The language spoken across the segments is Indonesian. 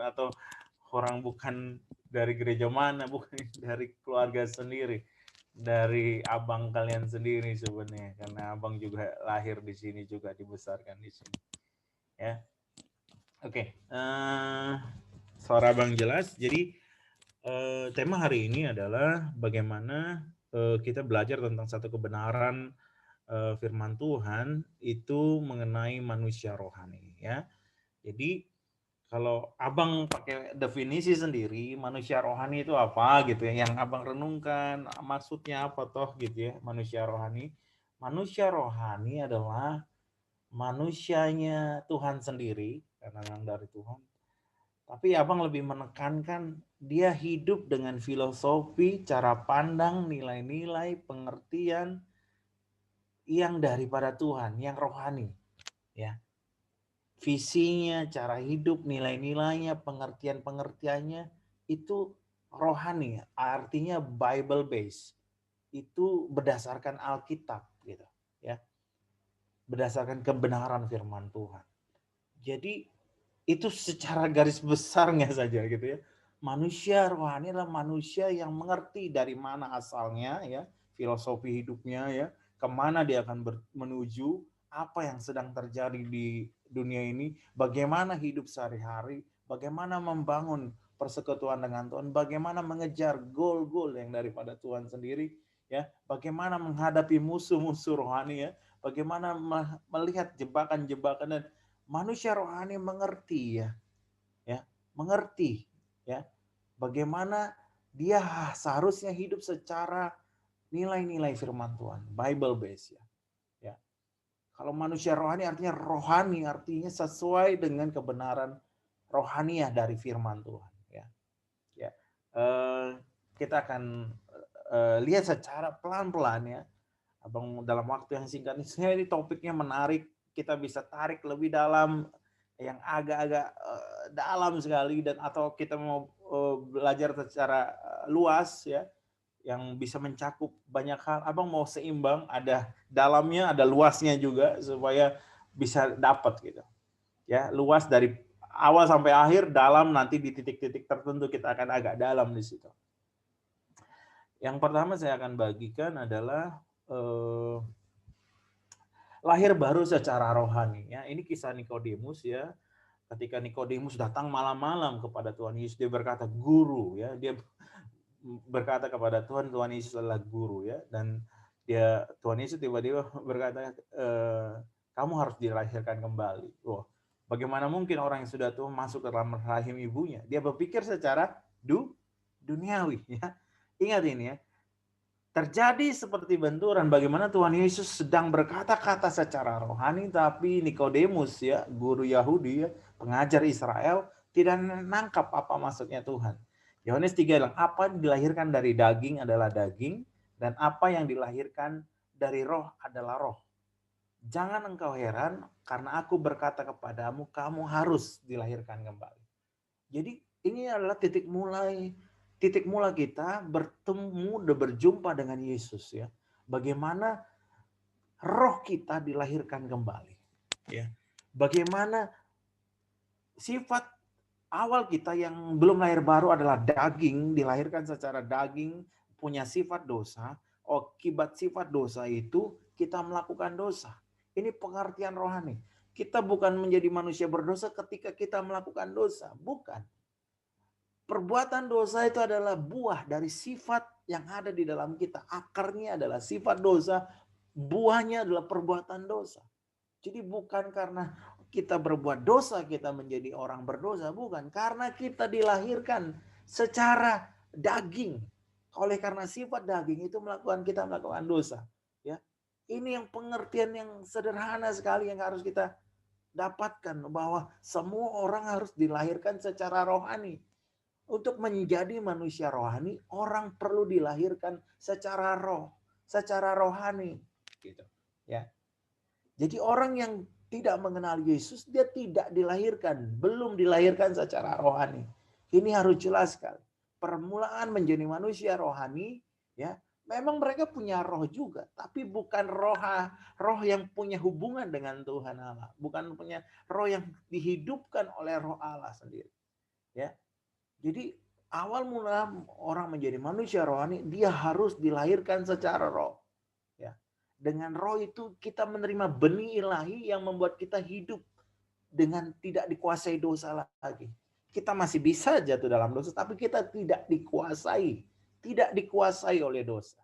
atau orang bukan dari gereja mana, bukan dari keluarga sendiri, dari abang kalian sendiri sebenarnya, karena abang juga lahir di sini juga dibesarkan di sini. Ya, oke. Suara abang jelas. Jadi tema hari ini adalah bagaimana kita belajar tentang satu kebenaran firman Tuhan itu mengenai manusia rohani ya. Jadi kalau abang pakai definisi sendiri manusia rohani itu apa gitu ya, yang abang renungkan maksudnya apa toh gitu ya manusia rohani. Manusia rohani adalah manusianya Tuhan sendiri karena yang dari Tuhan. Tapi abang lebih menekankan dia hidup dengan filosofi, cara pandang, nilai-nilai, pengertian yang daripada Tuhan, yang rohani, ya. Visinya, cara hidup, nilai-nilainya, pengertian-pengertiannya itu rohani, artinya Bible based. Itu berdasarkan Alkitab gitu, ya. Berdasarkan kebenaran firman Tuhan. Jadi itu secara garis besarnya saja gitu ya. Manusia rohani adalah manusia yang mengerti dari mana asalnya ya, filosofi hidupnya ya, kemana dia akan menuju, apa yang sedang terjadi di dunia ini, bagaimana hidup sehari-hari, bagaimana membangun persekutuan dengan Tuhan, bagaimana mengejar goal-goal yang daripada Tuhan sendiri ya, bagaimana menghadapi musuh-musuh rohani ya, bagaimana melihat jebakan-jebakan dan manusia rohani mengerti ya, mengerti ya, bagaimana dia seharusnya hidup secara nilai-nilai firman Tuhan, Bible based ya. Ya. Kalau manusia rohani artinya sesuai dengan kebenaran rohaniah dari firman Tuhan ya. Ya. Eh, kita akan lihat secara pelan-pelan ya. Abang dalam waktu yang singkat ini topiknya menarik, kita bisa tarik lebih dalam yang agak-agak dalam sekali dan atau kita mau belajar secara luas ya yang bisa mencakup banyak hal. Abang mau seimbang, ada dalamnya, ada luasnya juga supaya bisa dapat gitu. Ya, luas dari awal sampai akhir, dalam nanti di titik-titik tertentu kita akan agak dalam di situ. Yang pertama saya akan bagikan adalah lahir baru secara rohani ya. Ini kisah Nikodemus ya. Ketika Nikodemus datang malam-malam kepada Tuhan Yesus, dia berkata, "Guru," ya. Dia berkata kepada Tuhan, Tuhan Yesus adalah guru ya, dan Tuhan Yesus tiba-tiba berkata, "Kamu harus dilahirkan kembali." Wah, bagaimana mungkin orang yang sudah tua masuk ke dalam rahim ibunya? Dia berpikir secara duniawi ya. Ingat ini ya, terjadi seperti benturan bagaimana Tuhan Yesus sedang berkata-kata secara rohani, tapi Nikodemus ya, guru Yahudi ya, pengajar Israel tidak menangkap apa maksudnya Tuhan. Yohanes 3 bilang, apa yang dilahirkan dari daging adalah daging, dan apa yang dilahirkan dari roh adalah roh. Jangan engkau heran karena aku berkata kepadamu, kamu harus dilahirkan kembali. Jadi ini adalah titik mula kita bertemu dan berjumpa dengan Yesus ya. Bagaimana roh kita dilahirkan kembali. Ya. Bagaimana sifat awal kita yang belum lahir baru adalah daging, dilahirkan secara daging, punya sifat dosa. Akibat sifat dosa itu kita melakukan dosa. Ini pengertian rohani. Kita bukan menjadi manusia berdosa ketika kita melakukan dosa, bukan. Perbuatan dosa itu adalah buah dari sifat yang ada di dalam kita. Akarnya adalah sifat dosa, buahnya adalah perbuatan dosa. Jadi bukan karena kita berbuat dosa kita menjadi orang berdosa, bukan. Karena kita dilahirkan secara daging. Oleh karena sifat daging itu kita melakukan dosa. Ya, ini yang pengertian yang sederhana sekali yang harus kita dapatkan, bahwa semua orang harus dilahirkan secara rohani. Untuk menjadi manusia rohani, orang perlu dilahirkan secara roh, secara rohani, gitu. Ya. Jadi orang yang tidak mengenal Yesus, dia tidak dilahirkan, belum dilahirkan secara rohani. Ini harus jelas sekali. Permulaan menjadi manusia rohani, ya, memang mereka punya roh juga, tapi bukan roh yang punya hubungan dengan Tuhan Allah, bukan punya roh yang dihidupkan oleh Roh Allah sendiri. Ya. Jadi awal mula orang menjadi manusia rohani, dia harus dilahirkan secara roh. Ya. Dengan roh itu kita menerima benih ilahi yang membuat kita hidup dengan tidak dikuasai dosa lagi. Kita masih bisa jatuh dalam dosa, tapi kita tidak dikuasai oleh dosa.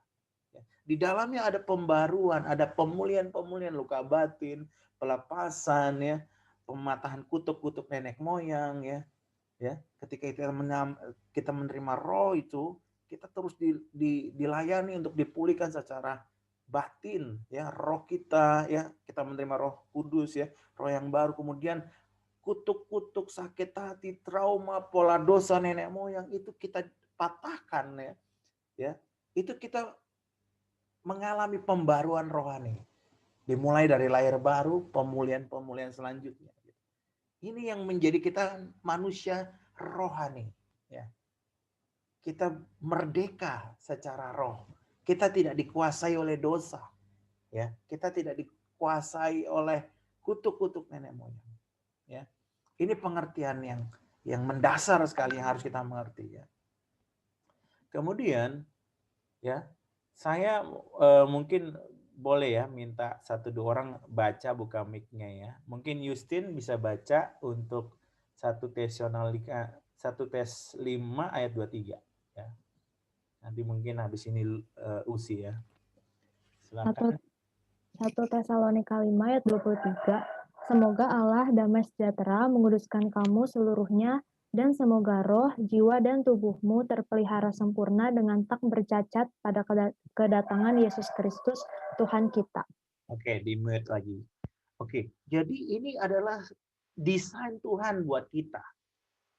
Ya. Di dalamnya ada pembaruan, ada pemulihan-pemulihan luka batin, pelepasan, ya, pematahan kutuk-kutuk nenek moyang, ya. Ya, ketika kita menerima roh itu, kita terus dilayani untuk dipulihkan secara batin, ya, roh kita, ya, kita menerima Roh Kudus, ya, roh yang baru, kemudian kutuk-kutuk sakit hati, trauma, pola dosa nenek moyang itu kita patahkan, ya. Ya, itu kita mengalami pembaruan rohani. Dimulai dari lahir baru, pemulihan-pemulihan selanjutnya. Ini yang menjadi kita manusia rohani. Ya. Kita merdeka secara roh. Kita tidak dikuasai oleh dosa. Ya. Kita tidak dikuasai oleh kutuk-kutuk nenek moyang. Ya. Ini pengertian yang mendasar sekali yang harus kita mengerti. Ya. Kemudian, ya, saya mungkin boleh ya minta 1-2 orang baca, buka mic-nya ya. Mungkin Justin bisa baca untuk 1 Tesalonika 1 Tes 5 ayat 23 ya. Nanti mungkin habis ini Usi ya. 1 Silakan. 1 Tesalonika 5 ayat 23. Semoga Allah damai sejahtera menguduskan kamu seluruhnya, dan semoga roh, jiwa, dan tubuhmu terpelihara sempurna dengan tak bercacat pada kedatangan Yesus Kristus, Tuhan kita. Oke, di-mute lagi. Oke, jadi ini adalah desain Tuhan buat kita.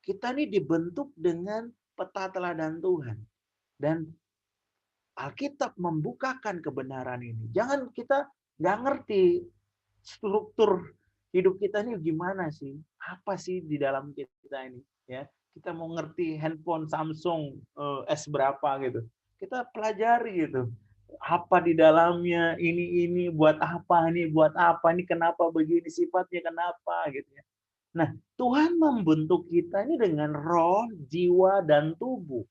Kita ini dibentuk dengan peta teladan Tuhan. Dan Alkitab membukakan kebenaran ini. Jangan kita nggak ngerti struktur hidup kita ini gimana sih? Apa sih di dalam kita ini? Ya, kita mau ngerti handphone Samsung S berapa gitu. Kita pelajari gitu. Apa di dalamnya, ini buat apa, ini kenapa begini sifatnya, kenapa gitu ya. Nah, Tuhan membentuk kita ini dengan roh, jiwa, dan tubuh.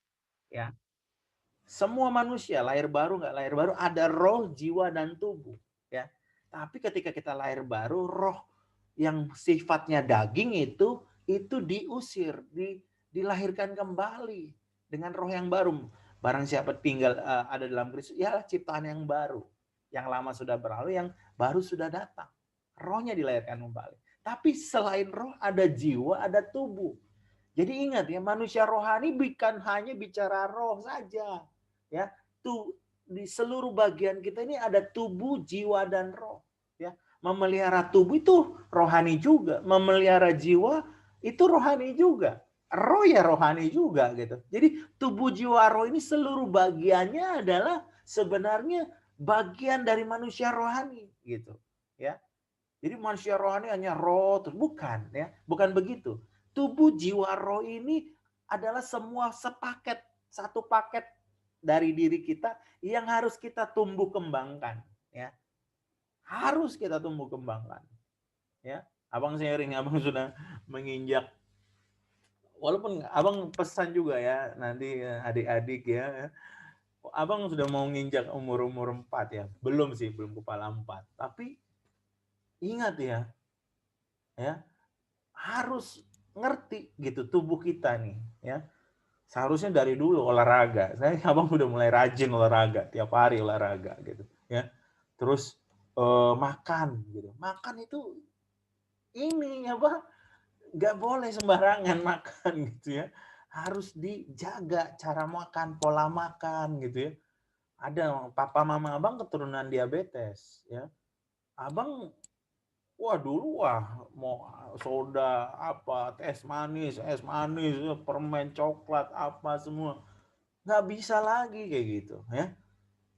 Ya, semua manusia lahir baru nggak lahir baru ada roh, jiwa, dan tubuh. Ya, tapi ketika kita lahir baru, roh yang sifatnya daging itu diusir, dilahirkan kembali dengan roh yang baru. Barang siapa tinggal ada dalam Kristus, ya ciptaan yang baru. Yang lama sudah berlalu, yang baru sudah datang. Rohnya dilahirkan kembali. Tapi selain roh ada jiwa, ada tubuh. Jadi ingat ya, manusia rohani bukan hanya bicara roh saja. Ya, tuh di seluruh bagian kita ini ada tubuh, jiwa, dan roh. Ya, memelihara tubuh itu rohani juga, memelihara jiwa itu rohani juga. Roh ya rohani juga gitu. Jadi tubuh, jiwa, roh ini seluruh bagiannya adalah sebenarnya bagian dari manusia rohani gitu. Ya. Jadi manusia rohani hanya roh, bukan ya, bukan begitu. Tubuh, jiwa, roh ini adalah semua sepaket, satu paket dari diri kita yang harus kita tumbuh kembangkan, ya. Harus kita tumbuh kembangkan, ya. Abang sharing, abang sudah menginjak, walaupun abang pesan juga ya nanti adik-adik ya. Abang sudah mau nginjak umur 4 ya. Belum sih, belum kepala 4. Tapi ingat ya, harus ngerti gitu tubuh kita nih, ya. Seharusnya dari dulu olahraga. Abang udah mulai rajin olahraga, tiap hari olahraga gitu, ya. Terus makan gitu. Makan itu ini apa? Nggak boleh sembarangan makan gitu ya. Harus dijaga cara makan, pola makan gitu ya. Ada papa mama abang keturunan diabetes ya. Abang dulu mau soda apa, es manis, permen coklat apa semua. Nggak bisa lagi kayak gitu ya.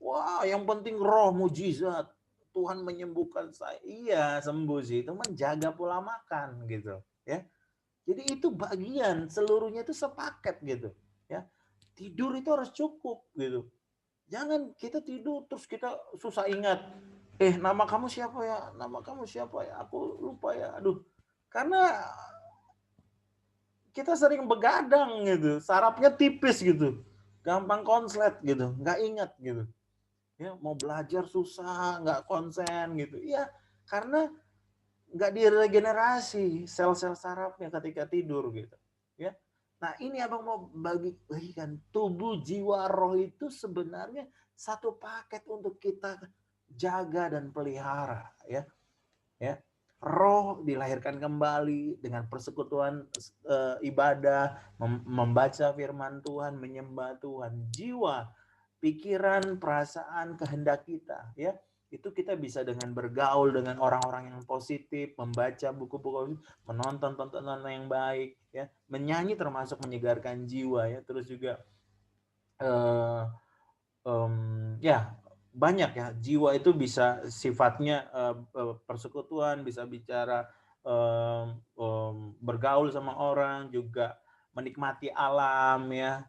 Wah, yang penting roh mujizat. Tuhan menyembuhkan saya. Iya, sembuh sih. Itu menjaga pola makan gitu ya. Jadi itu bagian, seluruhnya itu sepaket gitu ya. Tidur itu harus cukup gitu. Jangan kita tidur terus kita susah ingat. Nama kamu siapa ya? Nama kamu siapa ya? Aku lupa ya. Aduh. Karena kita sering begadang gitu, sarafnya tipis gitu, gampang konslet gitu, nggak ingat gitu. Ya, mau belajar susah, nggak konsen gitu. Ya, karena nggak diregenerasi sel-sel sarafnya ketika tidur gitu. Ya, nah ini abang mau bagikan tubuh, jiwa, roh itu sebenarnya satu paket untuk kita jaga dan pelihara ya. Ya, roh dilahirkan kembali dengan persekutuan ibadah, membaca firman Tuhan, menyembah Tuhan. Jiwa, pikiran, perasaan, kehendak kita, ya itu kita bisa dengan bergaul dengan orang-orang yang positif, membaca buku-buku, menonton tontonan yang baik, ya menyanyi termasuk menyegarkan jiwa, ya terus juga ya banyak ya, jiwa itu bisa sifatnya persekutuan, bisa bicara bergaul sama orang, juga menikmati alam ya,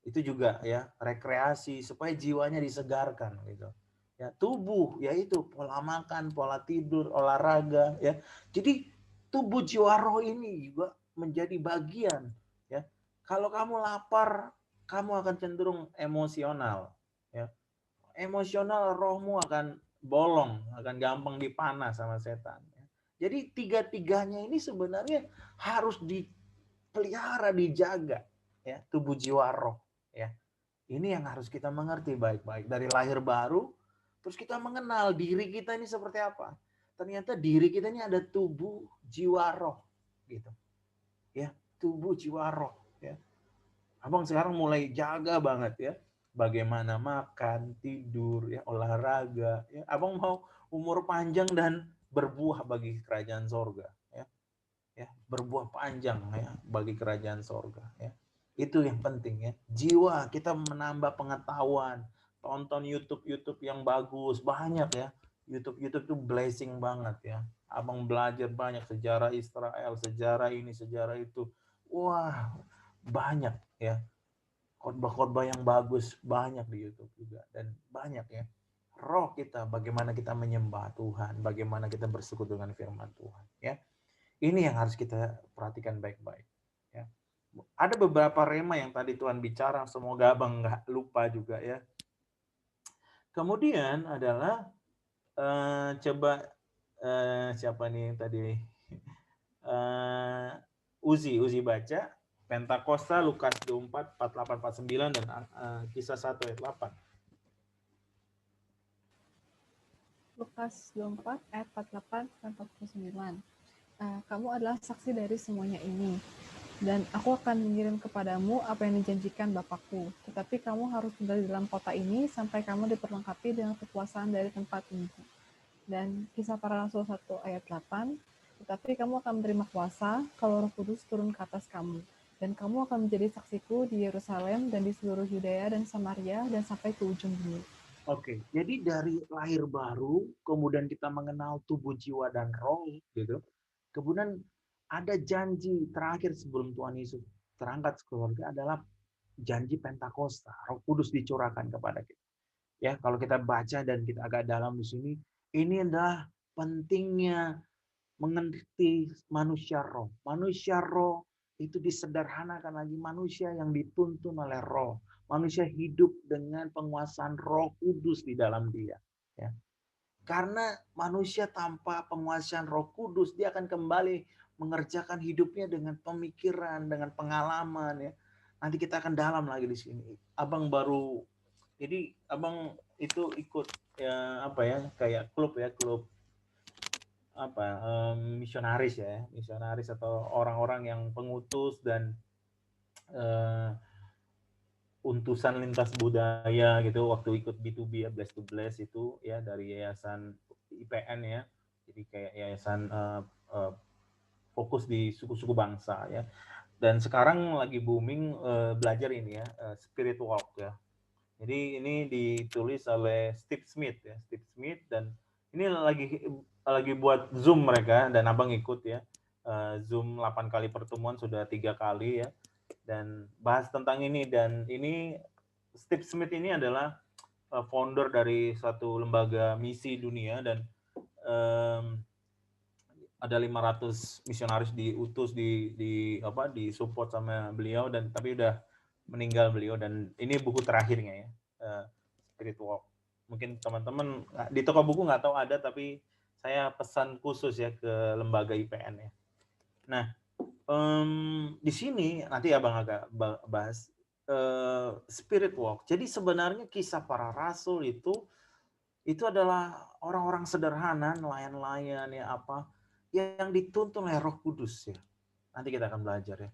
itu juga ya rekreasi supaya jiwanya disegarkan gitu. Ya, tubuh yaitu pola makan, pola tidur, olahraga ya. Jadi tubuh, jiwa, roh ini juga menjadi bagian ya. Kalau kamu lapar, kamu akan cenderung emosional ya. Emosional, rohmu akan bolong, akan gampang dipanah sama setan. Jadi tiga-tiganya ini sebenarnya harus dipelihara, dijaga, ya tubuh, jiwa, roh. Ya, ini yang harus kita mengerti baik-baik dari lahir baru. Terus kita mengenal diri kita ini seperti apa. Ternyata diri kita ini ada tubuh, jiwa, roh, gitu. Ya, tubuh, jiwa, roh. Ya, abang sekarang mulai jaga banget ya, bagaimana makan, tidur, ya olahraga. Ya, abang mau umur panjang dan berbuah bagi kerajaan sorga. Ya, berbuah panjang ya bagi kerajaan sorga. Ya, itu yang penting ya. Jiwa kita menambah pengetahuan, tonton YouTube yang bagus, banyak ya. YouTube itu blessing banget ya. Abang belajar banyak sejarah Israel, sejarah ini, sejarah itu. Wah, banyak ya, khotbah-khotbah yang bagus banyak di YouTube juga, dan banyak ya roh kita, bagaimana kita menyembah Tuhan, bagaimana kita bersekutu dengan firman Tuhan ya. Ini yang harus kita perhatikan baik-baik ya. Ada beberapa rema yang tadi Tuhan bicara, semoga abang nggak lupa juga ya. Kemudian adalah coba siapa nih tadi, Uzi baca Pentakosta, Lukas 24, 48, 49, dan Kisah 1 ayat 8. Lukas 24 ayat 48 dan 49. Kamu adalah saksi dari semuanya ini, dan aku akan mengirim kepadamu apa yang dijanjikan Bapakku. Tetapi kamu harus tinggal di dalam kota ini sampai kamu diperlengkapi dengan kekuasaan dari tempat tinggi. Dan Kisah Para Rasul 1 ayat 8, tetapi kamu akan menerima kuasa kalau Roh Kudus turun ke atas kamu. Dan kamu akan menjadi saksiku di Yerusalem dan di seluruh Yudea dan Samaria dan sampai ke ujung bumi. Oke, jadi dari lahir baru, kemudian kita mengenal tubuh, jiwa, dan roh, gitu. Kemudian ada janji terakhir sebelum Tuhan Yesus terangkat ke surga adalah janji Pentakosta, Roh Kudus dicurahkan kepada kita. Ya, kalau kita baca dan kita agak dalam di sini, ini adalah pentingnya mengerti manusia roh. Manusia roh itu disederhanakan lagi, manusia yang dituntun oleh roh. Manusia hidup dengan penguasaan Roh Kudus di dalam dia. Ya. Karena manusia tanpa penguasaan Roh Kudus, dia akan kembali mengerjakan hidupnya dengan pemikiran, dengan pengalaman ya. Nanti kita akan dalam lagi di sini. Abang baru, jadi abang itu ikut ya apa ya, kayak klub apa misionaris atau orang-orang yang pengutus dan untusan lintas budaya gitu, waktu ikut B2B ya, Bless to Bless itu ya, dari yayasan IPN ya, jadi kayak yayasan fokus di suku-suku bangsa ya. Dan sekarang lagi booming belajar ini ya, Spirit Walk ya. Jadi ini ditulis oleh Steve Smith ya, Steve Smith, dan ini lagi buat Zoom mereka, dan abang ikut ya. Zoom 8 kali pertemuan, sudah 3 kali ya, dan bahas tentang ini. Dan ini Steve Smith ini adalah founder dari satu lembaga misi dunia, dan ada 500 misionaris diutus di support sama beliau, dan tapi udah meninggal beliau, dan ini buku terakhirnya ya, Spirit Walk. Mungkin teman-teman di toko buku nggak tahu ada, tapi saya pesan khusus ya ke lembaga IPN ya. Nah, di sini nanti abang agak bahas Spirit Walk. Jadi sebenarnya kisah para rasul itu adalah orang-orang sederhana, nelayan-nelayan ya apa, yang dituntun oleh Roh Kudus ya. Nanti kita akan belajar ya.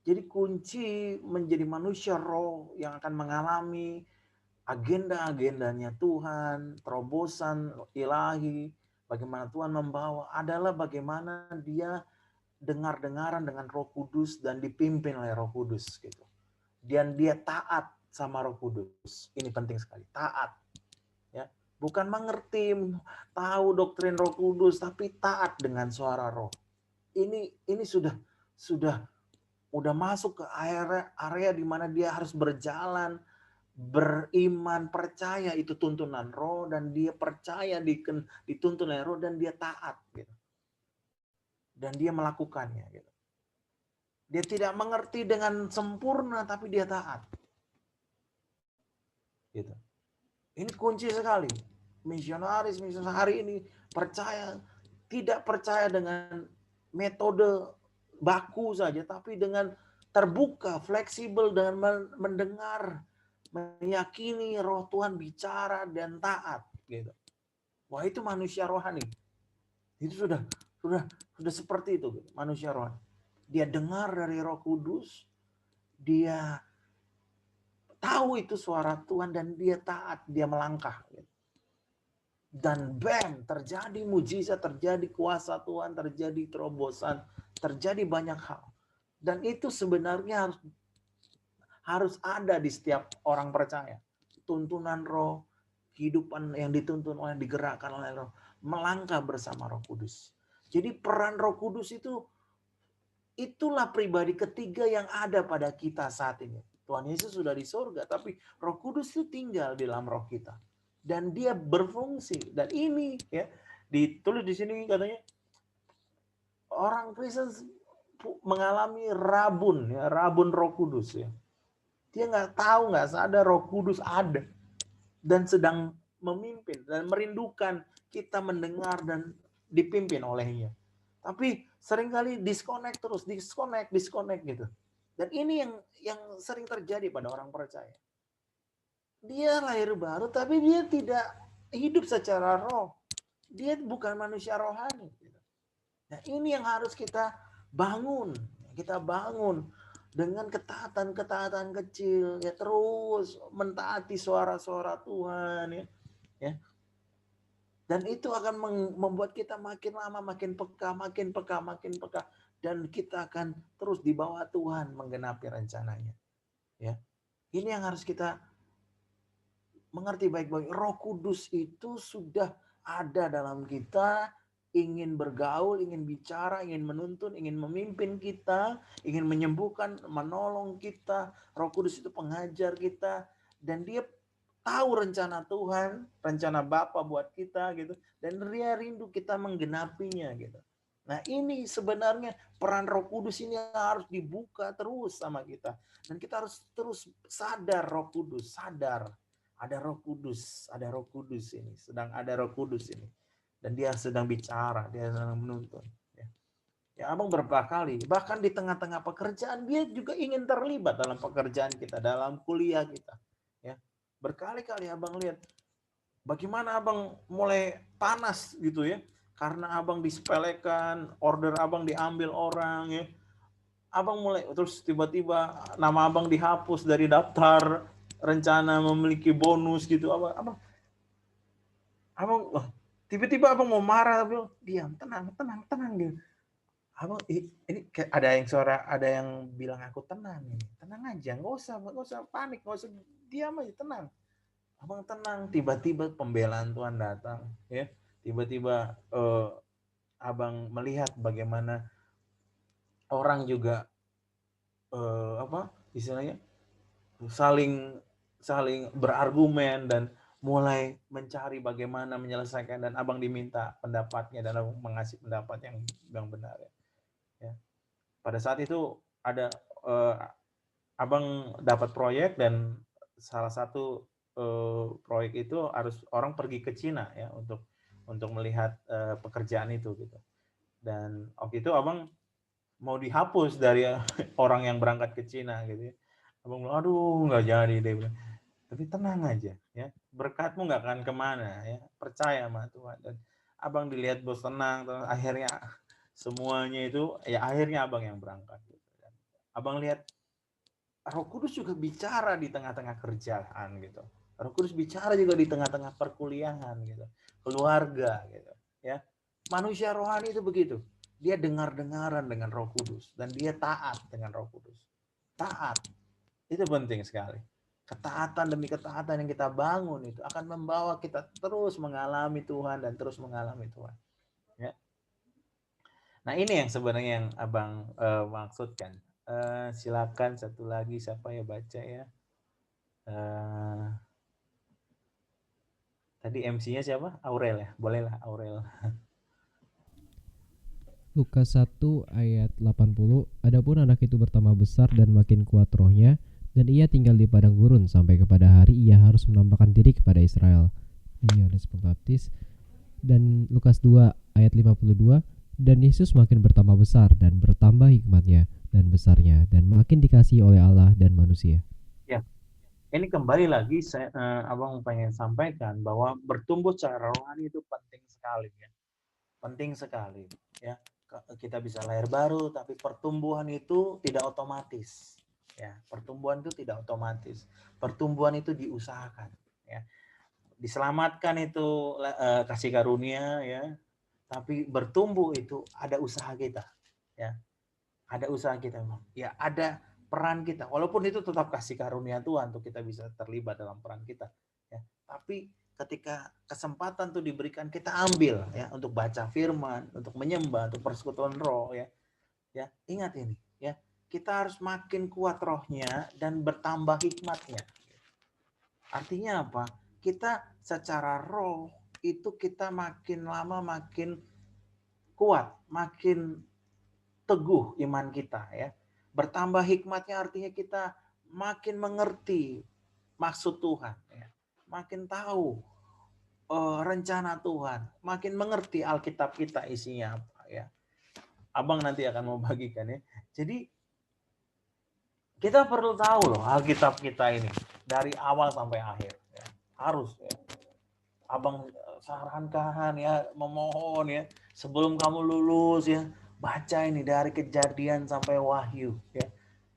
Jadi kunci menjadi manusia roh yang akan mengalami agenda-agendanya Tuhan, terobosan ilahi, bagaimana Tuhan membawa, adalah bagaimana dia dengar-dengaran dengan Roh Kudus dan dipimpin oleh Roh Kudus gitu. Dan dia taat sama Roh Kudus. Ini penting sekali, taat. Ya, bukan mengerti, tahu doktrin Roh Kudus, tapi taat dengan suara Roh. Ini sudah masuk ke area di mana dia harus berjalan, beriman, percaya itu tuntunan Roh, dan dia percaya dituntun oleh Roh, dan dia taat gitu. Dan dia melakukannya gitu. Dia tidak mengerti dengan sempurna, tapi dia taat. Gitu. Ini kunci sekali. Misionaris hari ini tidak percaya dengan metode baku saja, tapi dengan terbuka, fleksibel, dengan mendengar, meyakini Roh Tuhan bicara dan taat. Gitu. Wah, itu manusia rohani. Itu sudah seperti itu, gitu. Manusia rohani. Dia dengar dari Roh Kudus, dia tahu itu suara Tuhan, dan dia taat, dia melangkah. Dan bam, terjadi mujizat, terjadi kuasa Tuhan, terjadi terobosan, terjadi banyak hal. Dan itu sebenarnya harus ada di setiap orang percaya. Tuntunan Roh, kehidupan yang dituntun oleh, digerakkan oleh Roh, melangkah bersama Roh Kudus. Jadi peran Roh Kudus itulah pribadi ketiga yang ada pada kita saat ini. Tuhan Yesus sudah di surga, tapi Roh Kudus itu tinggal di dalam roh kita. Dan dia berfungsi. Dan ini ya ditulis di sini katanya orang Kristen mengalami rabun Roh Kudus ya. Dia nggak tahu, nggak sadar Roh Kudus ada dan sedang memimpin dan merindukan kita mendengar dan dipimpin olehnya. Tapi seringkali disconnect gitu. Dan ini yang sering terjadi pada orang percaya. Dia lahir baru, tapi dia tidak hidup secara roh. Dia bukan manusia rohani. Nah, ini yang harus kita bangun. Kita bangun dengan ketaatan kecil, ya, terus mentaati suara-suara Tuhan, ya. Dan itu akan membuat kita makin lama makin peka, dan kita akan terus di bawah Tuhan menggenapi rencananya. Ya, ini yang harus kita mengerti baik-baik. Roh Kudus itu sudah ada dalam kita, ingin bergaul, ingin bicara, ingin menuntun, ingin memimpin kita, ingin menyembuhkan, menolong kita. Roh Kudus itu pengajar kita, dan dia tahu rencana Tuhan, rencana Bapa buat kita gitu, dan dia rindu kita menggenapinya gitu. Nah, ini sebenarnya peran Roh Kudus ini harus dibuka terus sama kita, dan kita harus terus sadar Roh Kudus, sadar ada Roh Kudus ini, sedang ada Roh Kudus ini, dan dia sedang bicara, dia sedang menuntun. Ya, abang berapa kali, bahkan di tengah-tengah pekerjaan, dia juga ingin terlibat dalam pekerjaan kita, dalam kuliah kita. Ya, berkali-kali abang lihat bagaimana abang mulai panas gitu ya, karena abang disepelekan, order abang diambil orang ya. Abang mulai, terus tiba-tiba nama abang dihapus dari daftar rencana memiliki bonus gitu. Abang tiba-tiba abang mau marah, abang diam, tenang gitu. Abang ini ada yang bilang aku tenang aja, nggak usah panik, nggak usah, diam aja, tenang. Abang tenang, tiba-tiba pembelaan Tuhan datang, ya. Tiba-tiba abang melihat bagaimana orang juga istilahnya saling berargumen dan mulai mencari bagaimana menyelesaikan, dan abang diminta pendapatnya dan abang mengasih pendapat yang benar ya. Ya. Pada saat itu ada abang dapat proyek, dan salah satu proyek itu harus orang pergi ke Cina ya untuk melihat pekerjaan itu gitu. Dan waktu itu abang mau dihapus dari orang yang berangkat ke Cina gitu ya. Abang bilang, aduh nggak jadi deh. Tapi tenang aja ya, berkatmu nggak akan kemana ya, percaya sama Tuhan. Dan abang dilihat bos tenang, akhirnya semuanya itu ya akhirnya abang yang berangkat gitu. Abang lihat Roh Kudus juga bicara di tengah-tengah kerjaan gitu. Roh Kudus bicara juga di tengah-tengah perkuliahan gitu, keluarga gitu ya. Manusia rohani itu begitu, dia dengar-dengaran dengan Roh Kudus dan dia taat dengan Roh Kudus. Taat itu penting sekali. Ketaatan demi ketaatan yang kita bangun itu akan membawa kita terus mengalami Tuhan dan terus mengalami Tuhan. Ya. Nah ini yang sebenarnya yang abang maksudkan. Silakan satu lagi siapa ya baca ya. Tadi MC-nya siapa? Aurel ya, bolehlah Aurel. Lukas 1 ayat 80, adapun anak itu bertambah besar dan makin kuat rohnya, dan ia tinggal di padang gurun sampai kepada hari ia harus menampakkan diri kepada Israel. Ini Yohanes Pembaptis. Dan Lukas 2 ayat 52, dan Yesus makin bertambah besar dan bertambah hikmatnya dan besarnya dan makin dikasihi oleh Allah dan manusia. Ya, ini kembali lagi abang pengen sampaikan bahwa bertumbuh secara rohani itu penting sekali ya. Penting sekali ya. Kita bisa lahir baru, tapi pertumbuhan itu tidak otomatis ya. Pertumbuhan itu tidak otomatis. Pertumbuhan itu diusahakan ya. Diselamatkan itu kasih karunia ya, tapi bertumbuh itu ada usaha kita ya. Ada usaha kita ya, ada peran kita, walaupun itu tetap kasih karunia Tuhan untuk kita bisa terlibat dalam peran kita ya. Tapi ketika kesempatan tuh diberikan, kita ambil ya, untuk baca firman, untuk menyembah, untuk persekutuan roh ya. Ya, ingat ini ya, kita harus makin kuat rohnya dan bertambah hikmatnya. Artinya apa? Kita secara roh itu kita makin lama makin kuat, makin teguh iman kita ya. Bertambah hikmatnya artinya kita makin mengerti maksud Tuhan ya. Makin tahu rencana Tuhan, makin mengerti Alkitab kita isinya apa ya. Abang nanti akan mau bagikan ya. Jadi kita perlu tahu loh Alkitab kita ini dari awal sampai akhir ya. Harus ya. Abang sarankan ya, memohon ya, sebelum kamu lulus ya, baca ini dari Kejadian sampai Wahyu ya.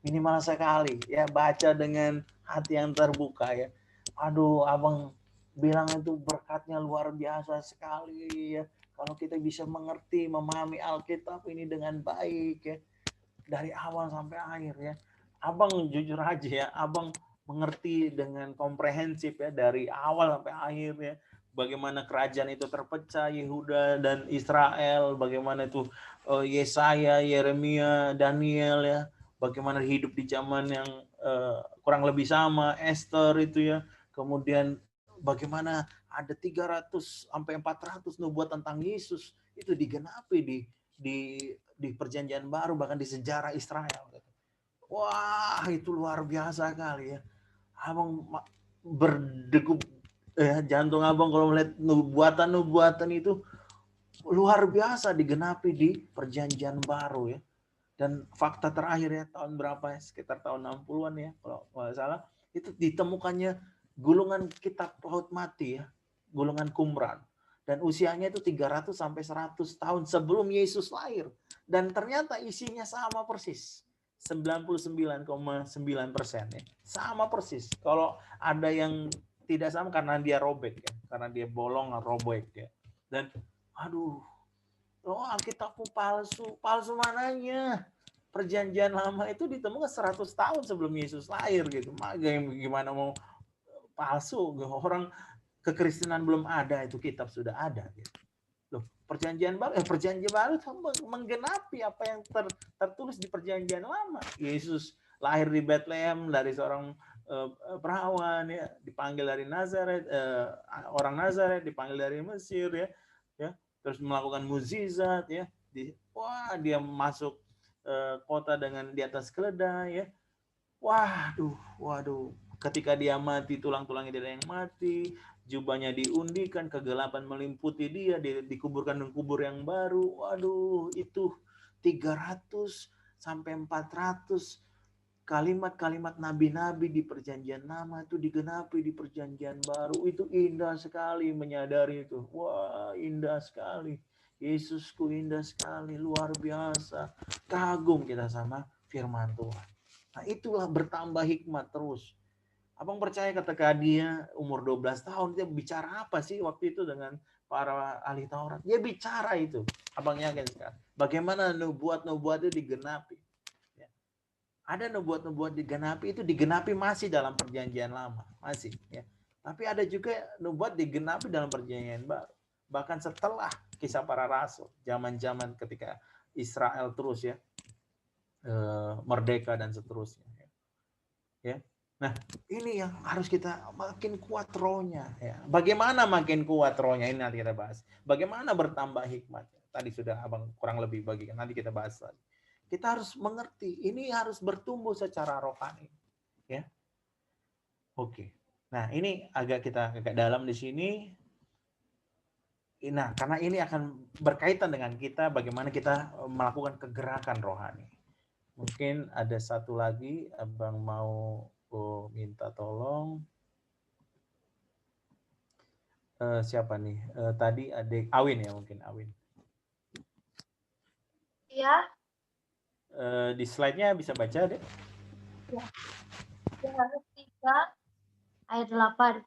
Minimal sekali ya, baca dengan hati yang terbuka ya. Aduh, abang bilang itu berkatnya luar biasa sekali ya. Kalau kita bisa mengerti, memahami Alkitab ini dengan baik ya, dari awal sampai akhir ya. Abang jujur aja ya, abang mengerti dengan komprehensif ya, dari awal sampai akhir ya. Bagaimana kerajaan itu terpecah, Yehuda dan Israel, bagaimana itu Yesaya, Yeremia, Daniel ya, bagaimana hidup di zaman yang kurang lebih sama, Esther itu ya, kemudian bagaimana ada 300 sampai 400 nubuat tentang Yesus itu digenapi di perjanjian baru, bahkan di sejarah Israel. Wah, itu luar biasa kali ya. Abang berdegup jantung abang kalau melihat nubuatan itu luar biasa digenapi di perjanjian baru ya. Dan fakta terakhir ya, tahun berapa ya, sekitar tahun 60-an ya kalau nggak salah, itu ditemukannya gulungan kitab laut mati ya, gulungan Qumran, dan usianya itu 300 sampai 100 tahun sebelum Yesus lahir, dan ternyata isinya sama persis 99,9% ya, sama persis. Kalau ada yang tidak sama karena dia robek ya, karena dia bolong robek ya. Dan aduh, Alkitabmu palsu mananya? Perjanjian lama itu ditemukan 100 tahun sebelum Yesus lahir gitu. Gimana mau palsu? Orang kekristenan belum ada, itu kitab sudah ada gitu. Loh, perjanjian baru menggenapi apa yang tertulis di perjanjian lama. Yesus lahir di Bethlehem dari seorang perawan ya, dipanggil dari Nazaret, orang Nazaret dipanggil dari Mesir ya, terus melakukan mukjizat ya. Wah, dia masuk kota dengan di atas keledai ya. Waduh, ketika dia mati, tulang-tulangnya tidak ada yang mati, jubahnya diundikan, kegelapan meliputi dia, dikuburkan dengan kubur yang baru. Waduh, itu 300 sampai 400 kalimat-kalimat nabi-nabi di perjanjian lama itu digenapi di perjanjian baru. Itu indah sekali menyadari itu. Wah, indah sekali. Yesusku indah sekali, luar biasa. Kagum kita sama firman Tuhan. Nah, itulah bertambah hikmat terus. Abang percaya ketika dia umur 12 tahun, dia bicara apa sih waktu itu dengan para ahli Taurat? Dia bicara itu. Abang yakin sekali. Bagaimana nubuat-nubuat itu digenapi. Ada nubuat-nubuat digenapi, itu digenapi masih dalam perjanjian lama. Masih. Ya. Tapi ada juga nubuat digenapi dalam perjanjian baru. Bahkan setelah kisah para rasul. Zaman-zaman ketika Israel terus ya. Merdeka dan seterusnya. Ya. Nah, ini yang harus kita makin kuat rohnya. Ya. Bagaimana makin kuat rohnya? Ini nanti kita bahas. Bagaimana bertambah hikmat? Tadi sudah abang kurang lebih bagikan. Nanti kita bahas lagi. Kita harus mengerti. Ini harus bertumbuh secara rohani. Ya. Oke. Nah, ini agak dalam di sini. Nah, karena ini akan berkaitan dengan kita bagaimana kita melakukan kegerakan rohani. Mungkin ada satu lagi abang mau minta tolong. Siapa nih? Tadi adik Awin ya, mungkin Awin. Iya. Di slide-nya bisa baca deh. Ya. Yohanes 3 ayat 8.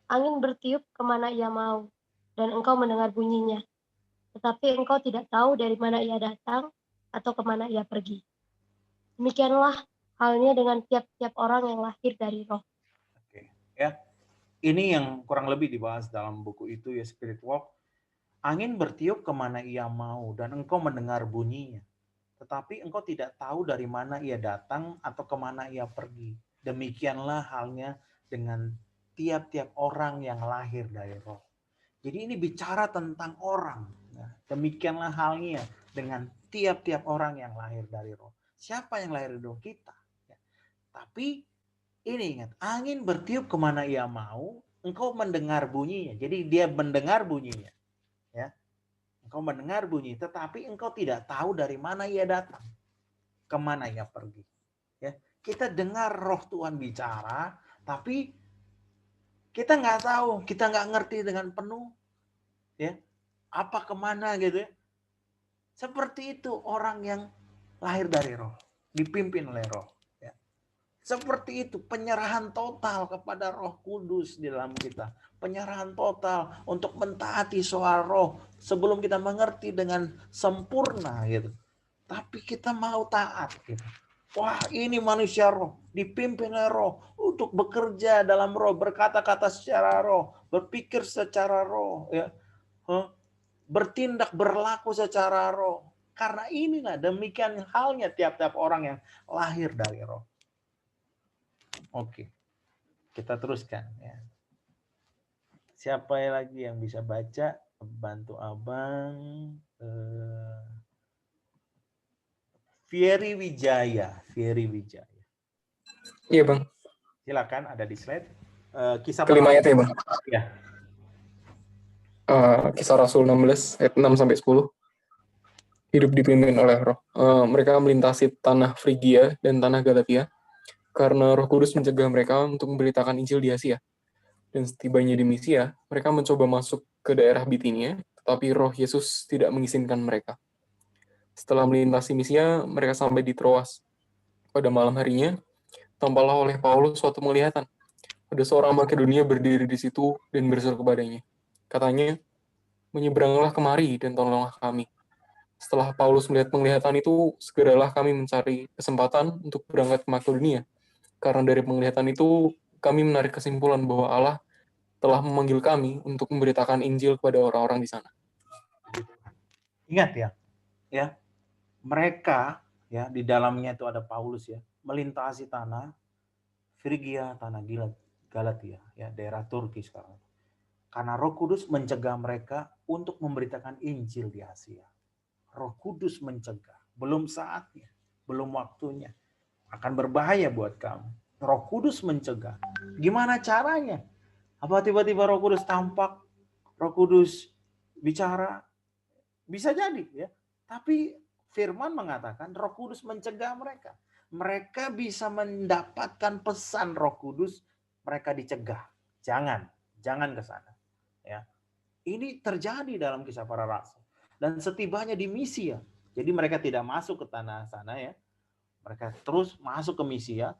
Angin bertiup kemana ia mau, dan engkau mendengar bunyinya. Tetapi engkau tidak tahu dari mana ia datang atau kemana ia pergi. Demikianlah halnya dengan tiap-tiap orang yang lahir dari roh. Oke, ya. Ini yang kurang lebih dibahas dalam buku itu ya, Spirit Walk. Angin bertiup kemana ia mau, dan engkau mendengar bunyinya. Tetapi engkau tidak tahu dari mana ia datang atau kemana ia pergi. Demikianlah halnya dengan tiap-tiap orang yang lahir dari roh. Jadi ini bicara tentang orang. Nah, demikianlah halnya dengan tiap-tiap orang yang lahir dari roh. Siapa yang lahir dari roh? Kita. Ya. Tapi ini ingat, angin bertiup kemana ia mau, engkau mendengar bunyinya. Jadi dia mendengar bunyinya. Ya. Engkau mendengar bunyi, tetapi engkau tidak tahu dari mana ia datang, kemana ia pergi. Ya, kita dengar roh Tuhan bicara, tapi kita nggak tahu, kita nggak ngerti dengan penuh. Ya, apa kemana gitu ya. Seperti itu orang yang lahir dari roh, dipimpin oleh roh. Ya. Seperti itu penyerahan total kepada Roh Kudus di dalam kita. Penyerahan total untuk mentaati soal roh sebelum kita mengerti dengan sempurna gitu. Tapi kita mau taat gitu. Wah, ini manusia roh, dipimpin oleh roh untuk bekerja dalam roh, berkata-kata secara roh, berpikir secara roh ya. Bertindak berlaku secara roh. Karena inilah demikian halnya tiap-tiap orang yang lahir dari roh. Oke. Kita teruskan ya. Siapa lagi yang bisa baca? Bantu abang. Fieri Wijaya. Iya bang. Silakan, ada di slide. Kisah Kelima ayat ya bang. Ya. Kisah Rasul 16 ayat 6 sampai 10. Hidup dipimpin oleh roh. Mereka melintasi tanah Frigia dan tanah Galatia karena Roh Kudus mencegah mereka untuk memberitakan Injil di Asia. Dan setibanya di Misia, mereka mencoba masuk ke daerah Bitinia, tetapi Roh Yesus tidak mengizinkan mereka. Setelah melintasi Misia, mereka sampai di Troas. Pada malam harinya, tampaklah oleh Paulus suatu penglihatan. Ada seorang Makedonia berdiri di situ dan berseru kepadanya. Katanya, menyeberanglah kemari dan tolonglah kami. Setelah Paulus melihat penglihatan itu, segeralah kami mencari kesempatan untuk berangkat ke Makedonia. Karena dari penglihatan itu, kami menarik kesimpulan bahwa Allah telah memanggil kami untuk memberitakan Injil kepada orang-orang di sana. Ingat ya, mereka ya di dalamnya itu ada Paulus ya, melintasi tanah Frigia, tanah Galatia, ya, daerah Turki sekarang. Karena Roh Kudus mencegah mereka untuk memberitakan Injil di Asia. Roh Kudus mencegah, belum saatnya, belum waktunya. Akan berbahaya buat kamu. Roh Kudus mencegah. Gimana caranya? Apa tiba-tiba Roh Kudus tampak, Roh Kudus bicara? Bisa jadi, ya. Tapi firman mengatakan Roh Kudus mencegah mereka. Mereka bisa mendapatkan pesan Roh Kudus, mereka dicegah. Jangan ke sana. Ya. Ini terjadi dalam kisah para rasul. Dan setibanya di Misia, jadi mereka tidak masuk ke tanah sana, ya. Mereka terus masuk ke Misia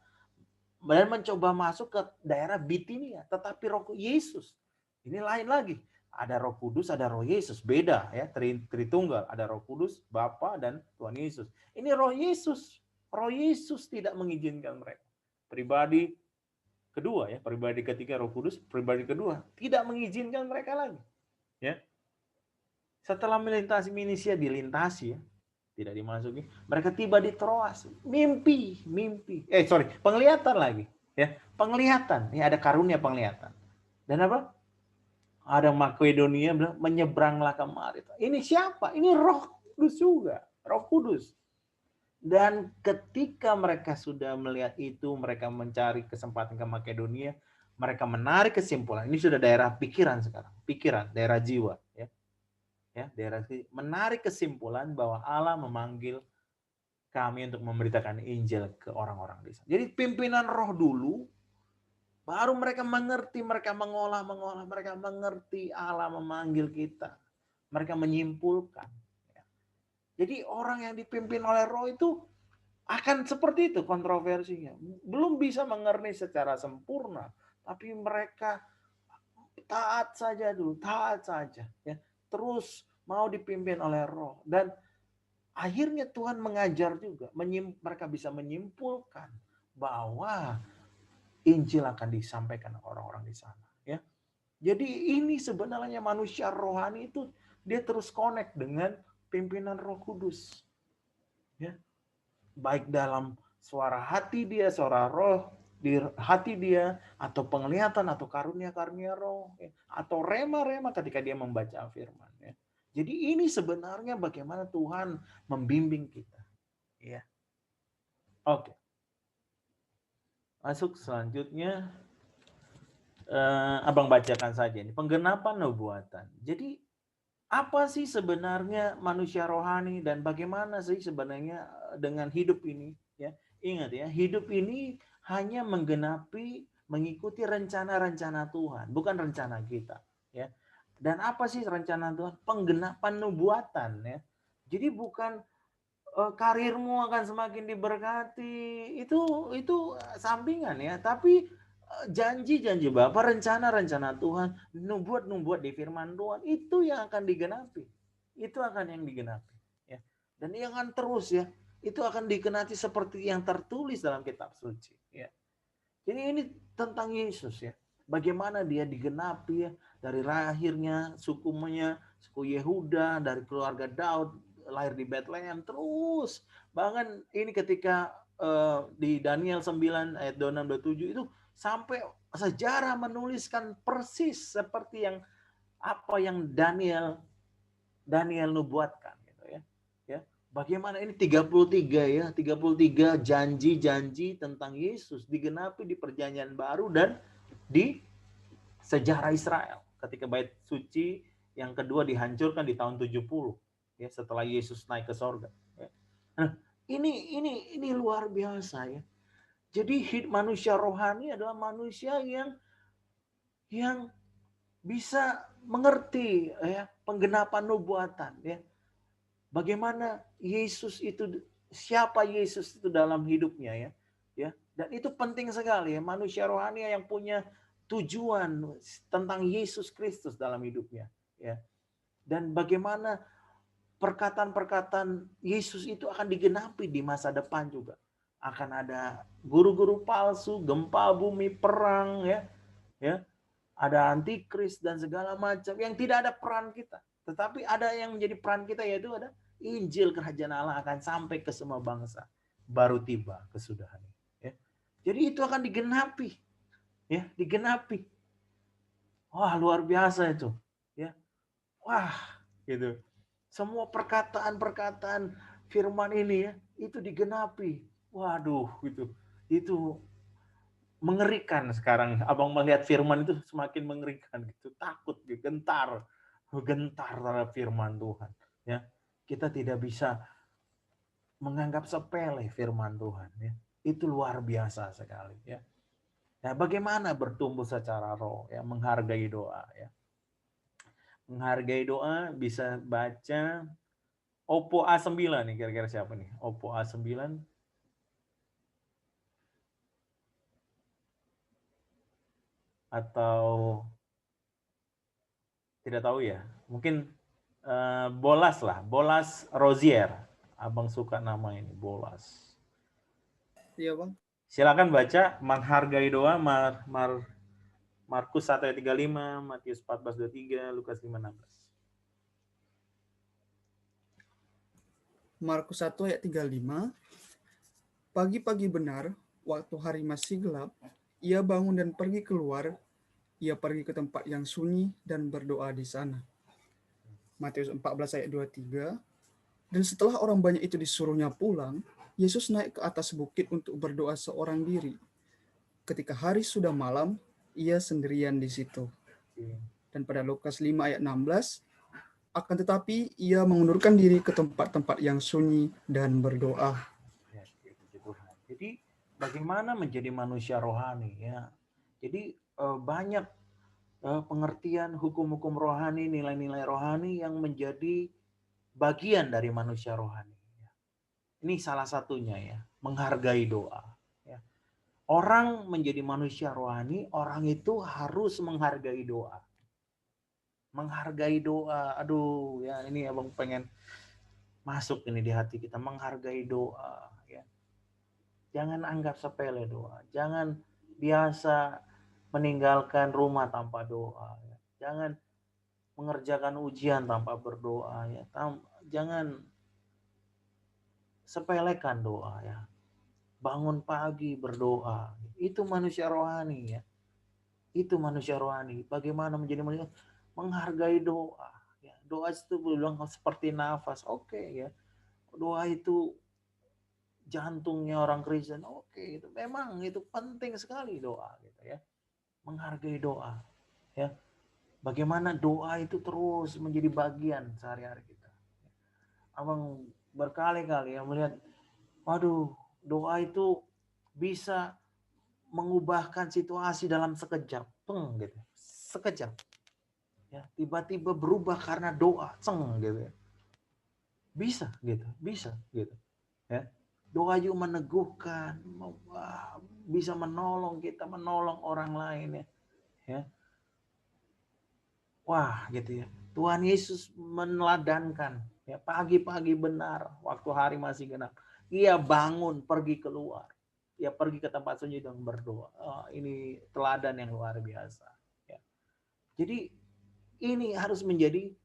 dan mencoba masuk ke daerah Bitinia, tetapi Roh Yesus ini lain lagi. Ada Roh Kudus, ada Roh Yesus, beda, ya, Tritunggal. Ada Roh Kudus, Bapa dan Tuhan Yesus. Ini Roh Yesus. Roh Yesus tidak mengizinkan mereka. Pribadi kedua, ya, pribadi ketiga Roh Kudus, pribadi kedua tidak mengizinkan mereka lagi, ya. Setelah melintasi Misia, dilintasi, ya, tidak dimasuki. Mereka tiba di Troas. Penglihatan lagi, ya. Penglihatan, ini ada karunia penglihatan. Dan apa? Ada Makedonia bilang, menyeberanglah kemari. Ini siapa? Ini Roh Kudus juga, Roh Kudus. Dan ketika mereka sudah melihat itu, mereka mencari kesempatan ke Makedonia, mereka menarik kesimpulan. Ini sudah daerah pikiran sekarang, pikiran, daerah jiwa, ya. Ya, daerah menarik kesimpulan bahwa Allah memanggil kami untuk memberitakan Injil ke orang-orang di sana. Jadi pimpinan Roh dulu, baru mereka mengerti, mereka mengolah, mereka mengerti Allah memanggil kita. Mereka menyimpulkan. Jadi orang yang dipimpin oleh Roh itu akan seperti itu kontroversinya. Belum bisa mengerti secara sempurna, tapi mereka taat saja dulu, taat saja, ya. Terus mau dipimpin oleh Roh, dan akhirnya Tuhan mengajar juga, mereka bisa menyimpulkan bahwa Injil akan disampaikan orang-orang di sana, ya. Jadi ini sebenarnya manusia rohani itu dia terus connect dengan pimpinan Roh Kudus, ya. Baik dalam suara hati dia, suara Roh di hati dia, atau penglihatan, atau karunia-karunia Roh, ya, atau rema-rema ketika dia membaca firman, ya. Jadi ini sebenarnya bagaimana Tuhan membimbing kita, ya. Oke. Masuk selanjutnya, Abang bacakan saja ini penggenapan nubuatan. Jadi apa sih sebenarnya manusia rohani dan bagaimana sih sebenarnya dengan hidup ini, ya. Ingat, ya, hidup ini hanya mengikuti rencana-rencana Tuhan, bukan rencana kita, ya. Dan apa sih rencana Tuhan? Penggenapan nubuatan, ya. Jadi bukan karirmu akan semakin diberkati, itu sampingan, ya. Tapi janji-janji Bapa, rencana-rencana Tuhan, nubuat-nubuat di firman Tuhan, itu yang akan digenapi. Itu akan yang digenapi, ya. Dan yang akan terus, ya, itu akan digenapi seperti yang tertulis dalam kitab suci, ya. Jadi ini tentang Yesus, ya. Bagaimana dia digenapi, ya, dari lahirnya, suku Yehuda, dari keluarga Daud, lahir di Bethlehem, terus bahkan ini ketika di Daniel 9 ayat 26-27 itu sampai sejarah menuliskan persis seperti apa yang Daniel nubuatkan, gitu, ya. Ya, bagaimana ini 33, ya, 33 janji-janji tentang Yesus digenapi di Perjanjian Baru dan di sejarah Israel ketika bait suci yang kedua dihancurkan di tahun 70, ya, setelah Yesus naik ke sorga, ya. Nah, ini luar biasa, ya. Jadi manusia rohani adalah manusia yang bisa mengerti, ya, penggenapan nubuatan, ya. Bagaimana Yesus itu, siapa Yesus itu dalam hidupnya, ya. Ya, dan itu penting sekali, ya, manusia rohani yang punya tujuan tentang Yesus Kristus dalam hidupnya, ya. Dan bagaimana perkataan-perkataan Yesus itu akan digenapi di masa depan juga. Akan ada guru-guru palsu, gempa bumi, perang, ya. Ya. Ada antikris dan segala macam yang tidak ada peran kita. Tetapi ada yang menjadi peran kita, yaitu ada Injil kerajaan Allah akan sampai ke semua bangsa. Baru tiba kesudahannya, ya. Jadi itu akan digenapi. Ya, digenapi. Wah, luar biasa itu. Ya. Wah, gitu. Semua perkataan-perkataan firman ini ya, itu digenapi. Waduh, gitu. Itu mengerikan sekarang. Abang melihat firman itu semakin mengerikan gitu. Takut, gentar terhadap firman Tuhan. Ya, kita tidak bisa menganggap sepele firman Tuhan. Ya, itu luar biasa sekali. Ya. Nah, bagaimana bertumbuh secara roh? Ya, menghargai doa. Ya, menghargai doa bisa baca Oppo A9 nih, kira-kira siapa nih? Oppo A9 atau tidak tahu ya. Mungkin Bolas lah, Bolas Rozier. Abang suka nama ini, Bolas. Iya, Bang. Silakan baca menghargai doa Markus 1 ayat 35, Matius 14:23, Lukas 5:16. Markus 1 ayat 35. Pagi-pagi benar, waktu hari masih gelap, ia bangun dan pergi keluar. Ia pergi ke tempat yang sunyi dan berdoa di sana. Matius 14 ayat 23. Dan setelah orang banyak itu disuruhnya pulang, Yesus naik ke atas bukit untuk berdoa seorang diri. Ketika hari sudah malam, ia sendirian di situ. Dan pada Lukas 5 ayat 16, akan tetapi ia mengundurkan diri ke tempat-tempat yang sunyi dan berdoa. Ya, jadi bagaimana menjadi manusia rohani ya. Jadi banyak pengertian hukum-hukum rohani, nilai-nilai rohani yang menjadi bagian dari manusia rohani. Ini salah satunya ya, menghargai doa. Ya. Orang menjadi manusia rohani, orang itu harus menghargai doa. Menghargai doa, aduh ya ini abang pengen masuk ini di hati kita, menghargai doa. Ya. Jangan anggap sepele doa, jangan biasa meninggalkan rumah tanpa doa. Ya. Jangan mengerjakan ujian tanpa berdoa. Ya. Jangan sepelekan doa ya. Bangun pagi berdoa. Itu manusia rohani ya. Itu manusia rohani. Bagaimana menjadi manusia? Menghargai doa. Ya. Doa itu bilang seperti nafas. Oke ya. Doa itu jantungnya orang Kristen. Oke, itu memang itu penting sekali doa gitu ya. Menghargai doa. Ya. Bagaimana doa itu terus menjadi bagian sehari-hari kita. Abang berkali-kali ya melihat, waduh, doa itu bisa mengubahkan situasi dalam sekejap, gitu, sekejap, ya tiba-tiba berubah karena doa, gitu, ya. Bisa, gitu, ya. Doa juga meneguhkan, bisa menolong kita, menolong orang lain, ya. Wah, gitu ya. Tuhan Yesus meneladankan, ya pagi-pagi benar, waktu hari masih genap. Ia bangun pergi keluar. Ia pergi ke tempat sunyi dan berdoa. Ini teladan yang luar biasa. Ya. Jadi ini harus menjadi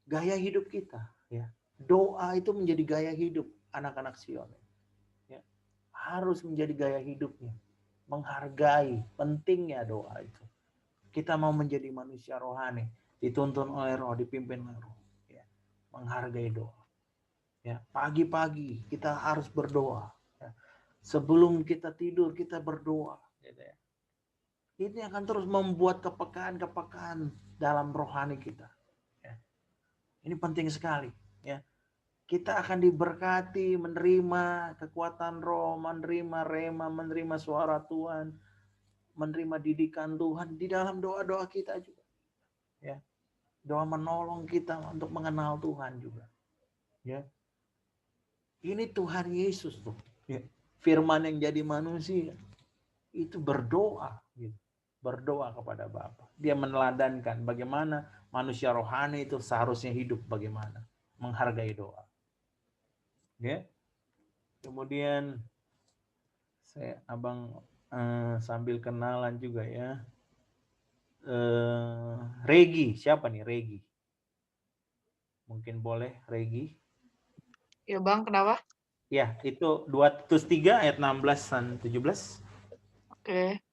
gaya hidup kita. Ya. Doa itu menjadi gaya hidup anak-anak Sion. Ya. Harus menjadi gaya hidupnya. Menghargai pentingnya doa itu. Kita mau menjadi manusia rohani, dituntun oleh Roh, dipimpin oleh Roh. Ya. Menghargai doa. Ya, pagi-pagi kita harus berdoa. Ya. Sebelum kita tidur kita berdoa. Gitu ya. Ini akan terus membuat kepekaan-kepekaan dalam rohani kita. Ya. Ini penting sekali. Ya. Kita akan diberkati, menerima kekuatan Roh, menerima rema, menerima suara Tuhan, menerima didikan Tuhan di dalam doa-doa kita juga. Ya. Doa menolong kita untuk mengenal Tuhan juga. Ya. Ini Tuhan Yesus tuh, ya. Firman yang jadi manusia itu berdoa, gitu. Berdoa kepada Bapa. Dia meneladankan bagaimana manusia rohani itu seharusnya hidup, bagaimana menghargai doa. Ya. Kemudian abang sambil kenalan juga ya. Regi, siapa nih Regi? Mungkin boleh Regi? Ya Bang, kenapa? Ya, itu 2 Titus 3 ayat 16 dan 17. Oke.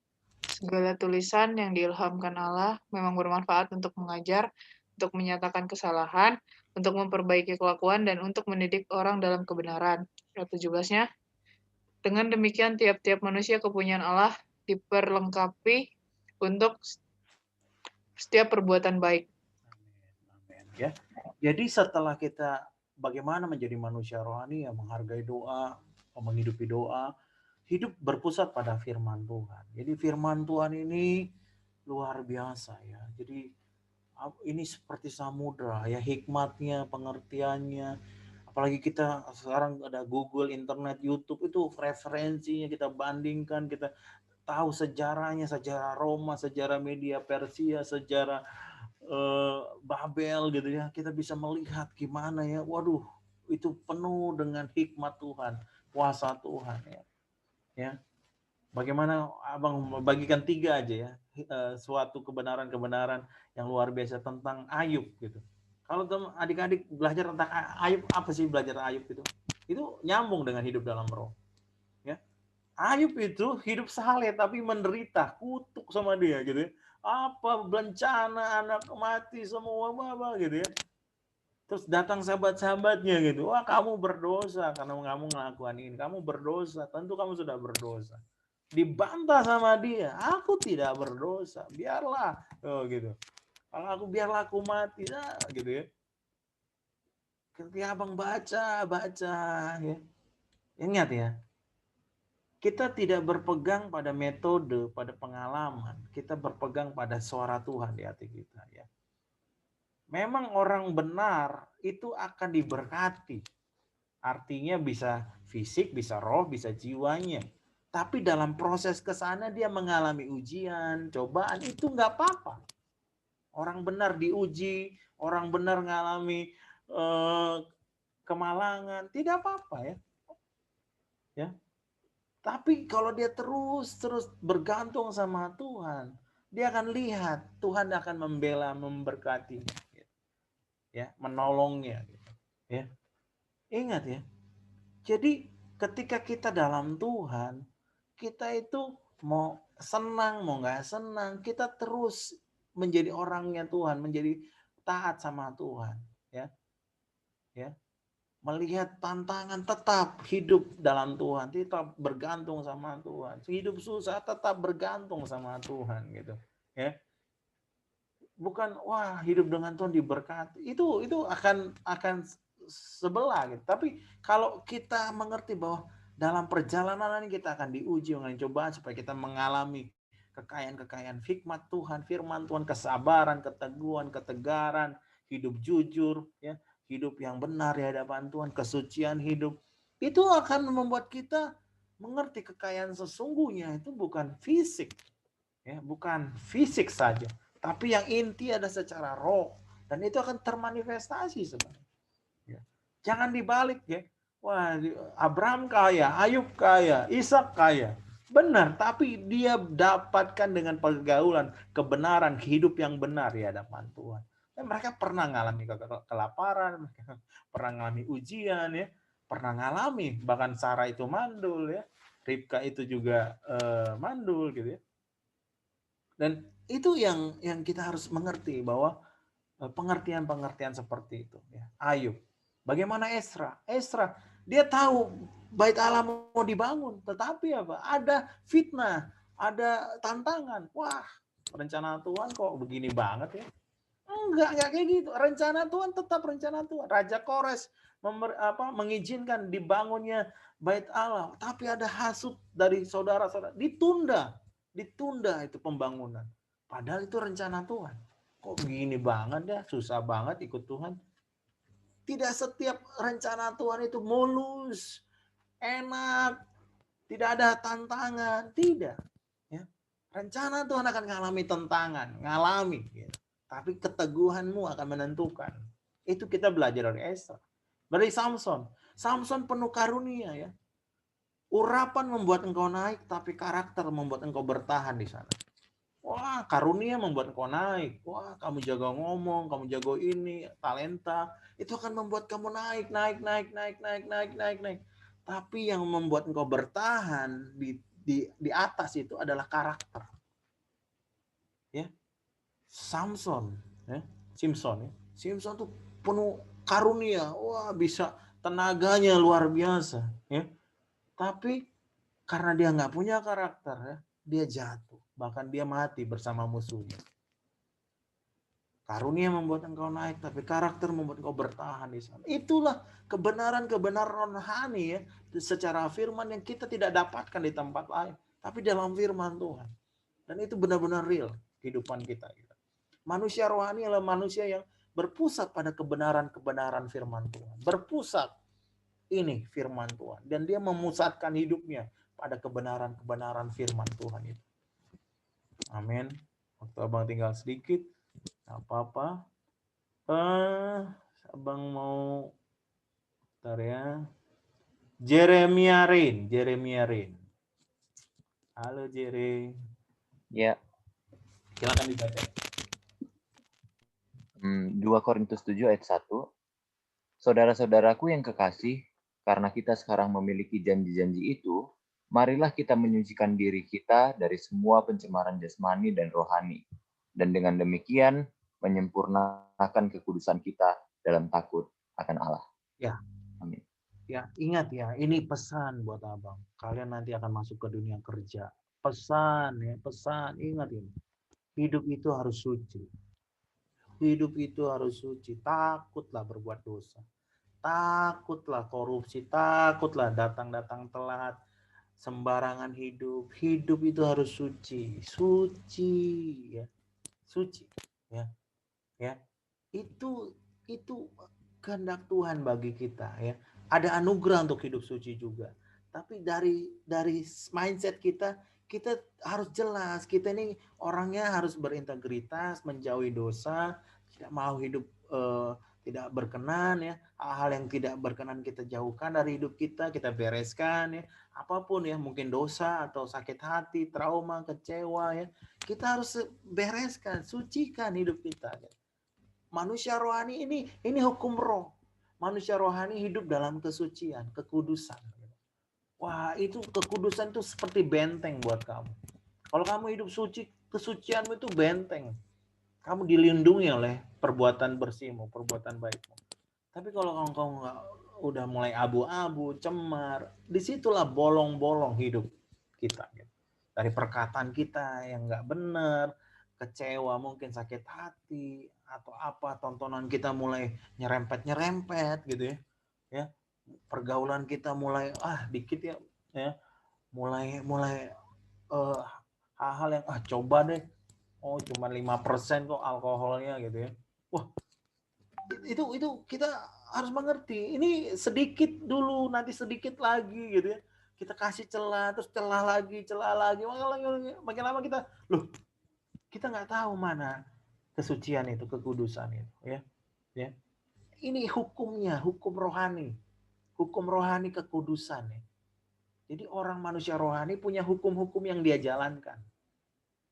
Segala tulisan yang diilhamkan Allah memang bermanfaat untuk mengajar, untuk menyatakan kesalahan, untuk memperbaiki kelakuan, dan untuk mendidik orang dalam kebenaran. Ayat 17-nya, dengan demikian tiap-tiap manusia kepunyaan Allah diperlengkapi untuk setiap perbuatan baik. Amin. Ya. Jadi setelah kita bagaimana menjadi manusia rohani yang menghargai doa, menghidupi doa, hidup berpusat pada firman Tuhan. Jadi firman Tuhan ini luar biasa ya. Jadi ini seperti samudra ya, hikmatnya, pengertiannya. Apalagi kita sekarang ada Google, internet, YouTube, itu referensinya kita bandingkan, kita tahu sejarahnya, sejarah Roma, sejarah media Persia, sejarah Babel gitu ya. Kita bisa melihat gimana ya, waduh, itu penuh dengan hikmat Tuhan, kuasa Tuhan ya. Ya. Bagaimana Abang membagikan 3 aja ya, suatu kebenaran-kebenaran yang luar biasa tentang Ayub gitu. Kalau adik-adik belajar tentang Ayub, apa sih belajar Ayub itu? Itu nyambung dengan hidup dalam roh. Ya. Ayub itu hidup saleh tapi menderita, kutuk sama dia gitu ya. Apa bencana, anak mati semua apa gitu ya. Terus datang sahabat-sahabatnya gitu. Wah, kamu berdosa karena kamu melakukan ini. Kamu berdosa, tentu kamu sudah berdosa. Dibantah sama dia, aku tidak berdosa, biarlah, gitu. Kalau biarlah aku mati, gitu ya. Ketika Abang baca ya, ingat ya, kita tidak berpegang pada metode, pada pengalaman, kita berpegang pada suara Tuhan di hati kita ya. Memang orang benar itu akan diberkati, artinya bisa fisik, bisa roh, bisa jiwanya. Tapi dalam proses ke sana dia mengalami ujian, cobaan, itu nggak apa-apa. Orang benar diuji, orang benar mengalami kemalangan, tidak apa-apa ya. Ya. Tapi kalau dia terus bergantung sama Tuhan, dia akan lihat Tuhan akan membela, memberkati, ya, menolongnya. Ya. Ingat ya. Jadi ketika kita dalam Tuhan, kita itu mau senang, mau nggak senang, kita terus menjadi orangnya Tuhan, menjadi taat sama Tuhan. Ya, ya, melihat tantangan tetap hidup dalam Tuhan, tetap bergantung sama Tuhan. Hidup susah tetap bergantung sama Tuhan, gitu. Ya, bukan wah hidup dengan Tuhan diberkati. Itu akan sebelah gitu. Tapi kalau kita mengerti bahwa dalam perjalanan ini kita akan diuji dengan cobaan supaya kita mengalami kekayaan hikmat Tuhan, firman Tuhan, kesabaran, keteguhan, ketegaran, hidup jujur, ya, hidup yang benar di hadapan Tuhan, kesucian hidup. Itu akan membuat kita mengerti kekayaan sesungguhnya itu bukan fisik, ya, bukan fisik saja, tapi yang inti ada secara roh, dan itu akan termanifestasi sebenarnya. Ya. Jangan dibalik ya. Wah, Abraham kaya, Ayub kaya, Ishak kaya. Benar, tapi dia dapatkan dengan pergaulan, kebenaran, hidup yang benar di hadapan Tuhan. Dan mereka pernah mengalami kelaparan, pernah mengalami ujian ya, pernah mengalami bahkan Sarah itu mandul ya, Ribka itu juga mandul gitu ya. Dan itu yang kita harus mengerti bahwa pengertian-pengertian seperti itu ya. Ayub. Bagaimana Ezra? Dia tahu bait Allah mau dibangun, tetapi apa? Ada fitnah, ada tantangan. Wah, rencana Tuhan kok begini banget ya? Enggak kayak gitu. Rencana Tuhan tetap rencana Tuhan. Raja Kores mengizinkan dibangunnya bait Allah, tapi ada hasut dari saudara-saudara, ditunda itu pembangunan. Padahal itu rencana Tuhan. Kok begini banget ya, susah banget ikut Tuhan. Tidak setiap rencana Tuhan itu mulus, enak, tidak ada tantangan, tidak. Ya. Rencana Tuhan akan mengalami tantangan, gitu. Tapi keteguhanmu akan menentukan. Itu kita belajar dari Ezra. Dari Samson penuh karunia ya. Urapan membuat engkau naik, tapi karakter membuat engkau bertahan di sana. Wah, karunia membuat engkau naik. Wah, kamu jago ngomong, kamu jago ini, talenta. Itu akan membuat kamu naik. Tapi yang membuat engkau bertahan di atas itu adalah karakter. Ya. Samson, ya. Simpson tuh penuh karunia. Wah, bisa tenaganya luar biasa, ya. Tapi karena dia nggak punya karakter, ya, dia jatuh. Bahkan dia mati bersama musuhnya. Karunia membuat engkau naik, tapi karakter membuat engkau bertahan di sana. Itulah kebenaran rohani, ya, secara firman yang kita tidak dapatkan di tempat lain, tapi dalam firman Tuhan. Dan itu benar-benar real kehidupan kita. Manusia rohani adalah manusia yang berpusat pada kebenaran-kebenaran firman Tuhan. Berpusat ini firman Tuhan. Dan dia memusatkan hidupnya pada kebenaran-kebenaran firman Tuhan itu. Amin. Waktu abang tinggal sedikit. Gak apa-apa. Abang mau bentar ya. Jeremia Rain. Halo Jere. Ya. Silakan dibaca. 2 Korintus 7 ayat 1. Saudara-saudaraku yang kekasih, karena kita sekarang memiliki janji-janji itu, marilah kita menyucikan diri kita dari semua pencemaran jasmani dan rohani. Dan dengan demikian, menyempurnakan kekudusan kita dalam takut akan Allah. Ya. Amin. Ya, ingat ya, ini pesan buat abang. Kalian nanti akan masuk ke dunia kerja. Pesan, ingat ini. Hidup itu harus suci. Hidup itu harus suci. Takutlah berbuat dosa. Takutlah korupsi. Takutlah datang-datang telat. Sembarangan hidup. Hidup itu harus suci. Suci. Ya. Suci. Ya. Ya. Itu kehendak Tuhan bagi kita. Ya. Ada anugerah untuk hidup suci juga. Tapi dari mindset kita harus jelas. Kita ini orangnya harus berintegritas, menjauhi dosa, tidak mau hidup tidak berkenan, ya. Hal-hal yang tidak berkenan kita jauhkan dari hidup kita bereskan, ya. Apapun ya, mungkin dosa atau sakit hati, trauma, kecewa, ya. Kita harus bereskan, sucikan hidup kita. Ya. Manusia rohani ini hukum roh. Manusia rohani hidup dalam kesucian, kekudusan. Wah, itu kekudusan itu seperti benteng buat kamu. Kalau kamu hidup suci, kesucianmu itu benteng. Kamu dilindungi oleh perbuatan bersihmu, perbuatan baikmu. Tapi kalau kamu udah mulai abu-abu, cemar, disitulah bolong-bolong hidup kita. Dari perkataan kita yang nggak benar, kecewa, mungkin sakit hati, atau apa, tontonan kita mulai nyerempet gitu ya. Pergaulan kita mulai dikit ya mulai hal-hal yang coba deh, cuma 5% kok alkoholnya gitu ya. Wah, itu kita harus mengerti, ini sedikit dulu, nanti sedikit lagi gitu ya. Kita kasih celah, terus celah lagi, makin lama kita nggak tahu mana kesucian itu, kekudusan itu, ya. Ini hukumnya, hukum rohani kekudusan, ya. Jadi orang manusia rohani punya hukum-hukum yang dia jalankan.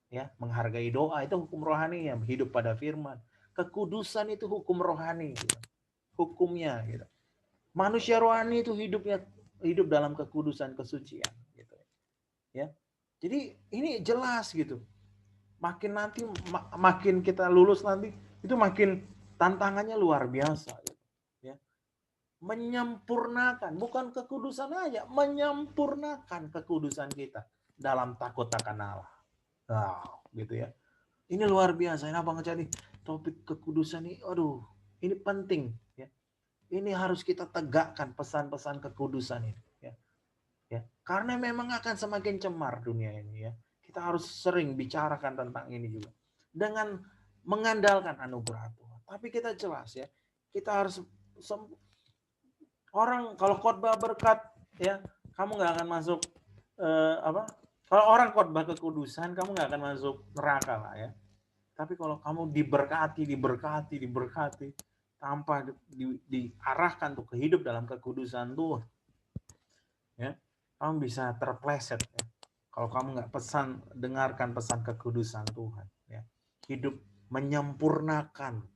Ya, menghargai doa itu hukum rohani, yang hidup pada firman. Kekudusan itu hukum rohani, gitu. Hukumnya gitu. Manusia rohani itu hidup dalam kekudusan, kesucian gitu. Ya. Jadi ini jelas gitu. Makin kita lulus nanti itu makin tantangannya luar biasa gitu. Menyempurnakan, bukan kekudusan aja, menyempurnakan kekudusan kita dalam takut akan Allah. Gitu ya. Ini luar biasa. Ini Abang Cari topik kekudusan ini, ini penting ya. Ini harus kita tegakkan pesan-pesan kekudusan ini ya. Karena memang akan semakin cemar dunia ini ya. Kita harus sering bicarakan tentang ini juga. Dengan mengandalkan anugerah Tuhan. Tapi kita jelas ya, kita harus orang kalau khotbah berkat ya, kamu nggak akan masuk kalau orang khotbah kekudusan, kamu nggak akan masuk neraka lah ya. Tapi kalau kamu diberkati tanpa diarahkan untuk hidup dalam kekudusan Tuhan, ya, kamu bisa terpleset ya. Kalau kamu nggak dengarkan pesan kekudusan Tuhan, ya, hidup menyempurnakan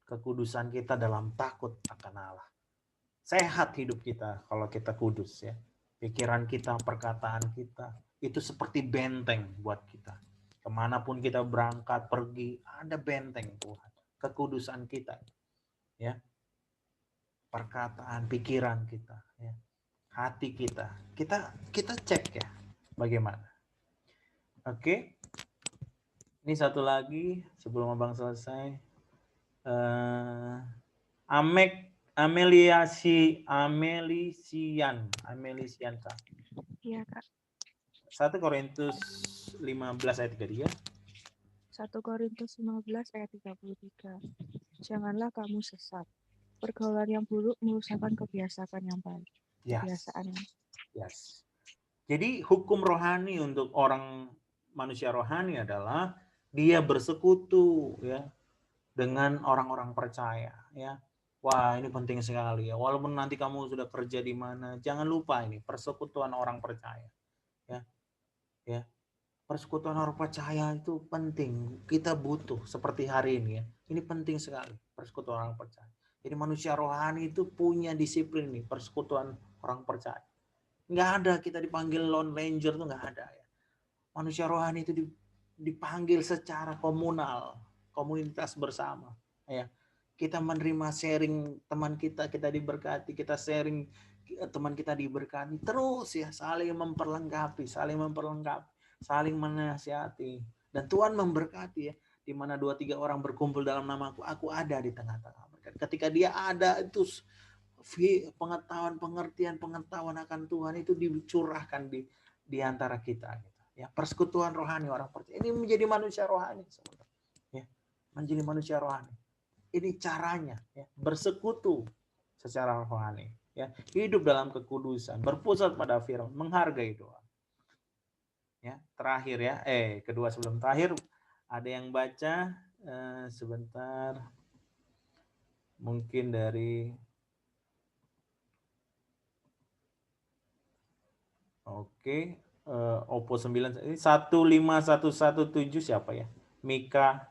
kekudusan kita dalam takut akan Allah. Sehat hidup kita kalau kita kudus ya. Pikiran kita, perkataan kita, itu seperti benteng buat kita. Kemanapun kita berangkat, pergi, ada benteng Tuhan. Kekudusan kita. Ya. Perkataan, pikiran kita. Ya. Hati kita. Kita cek ya. Bagaimana. Oke. Ini satu lagi sebelum Abang selesai. Amelisian Kak. Iya, Kak. 1 Korintus 15 ayat 33. 1 Korintus 15 ayat 33. Janganlah kamu sesat. Pergaulan yang buruk merusakkan kebiasaan yang baik. Kebiasaan yang Yes. Jadi hukum rohani untuk orang manusia rohani adalah dia bersekutu ya dengan orang-orang percaya ya. Wah, ini penting sekali ya. Walaupun nanti kamu sudah kerja di mana, jangan lupa ini persekutuan orang percaya. Ya. Ya. Persekutuan orang percaya itu penting. Kita butuh seperti hari ini ya. Ini penting sekali persekutuan orang percaya. Jadi manusia rohani itu punya disiplin nih, persekutuan orang percaya. Nggak ada kita dipanggil lone ranger tuh nggak ada ya. Manusia rohani itu dipanggil secara komunal, komunitas bersama. Ya. Kita menerima sharing teman kita diberkati, kita sharing teman kita diberkati. Terus ya saling memperlengkapi, saling menasihati. Dan Tuhan memberkati ya. Di mana 2-3 orang berkumpul dalam namaku, aku ada di tengah-tengah mereka. Ketika dia ada itu pengetahuan akan Tuhan itu dicurahkan di antara kita gitu. Ya, persekutuan rohani orang percaya. Ini menjadi manusia rohani sebenarnya. Ya, menjadi manusia rohani. Ini caranya ya, bersekutu secara rohani ya, hidup dalam kekudusan, berpusat pada firman, menghargai doa. Ya, terakhir ya, kedua sebelum terakhir ada yang baca sebentar, mungkin dari Oppo 9 ini 15117 siapa ya? Mika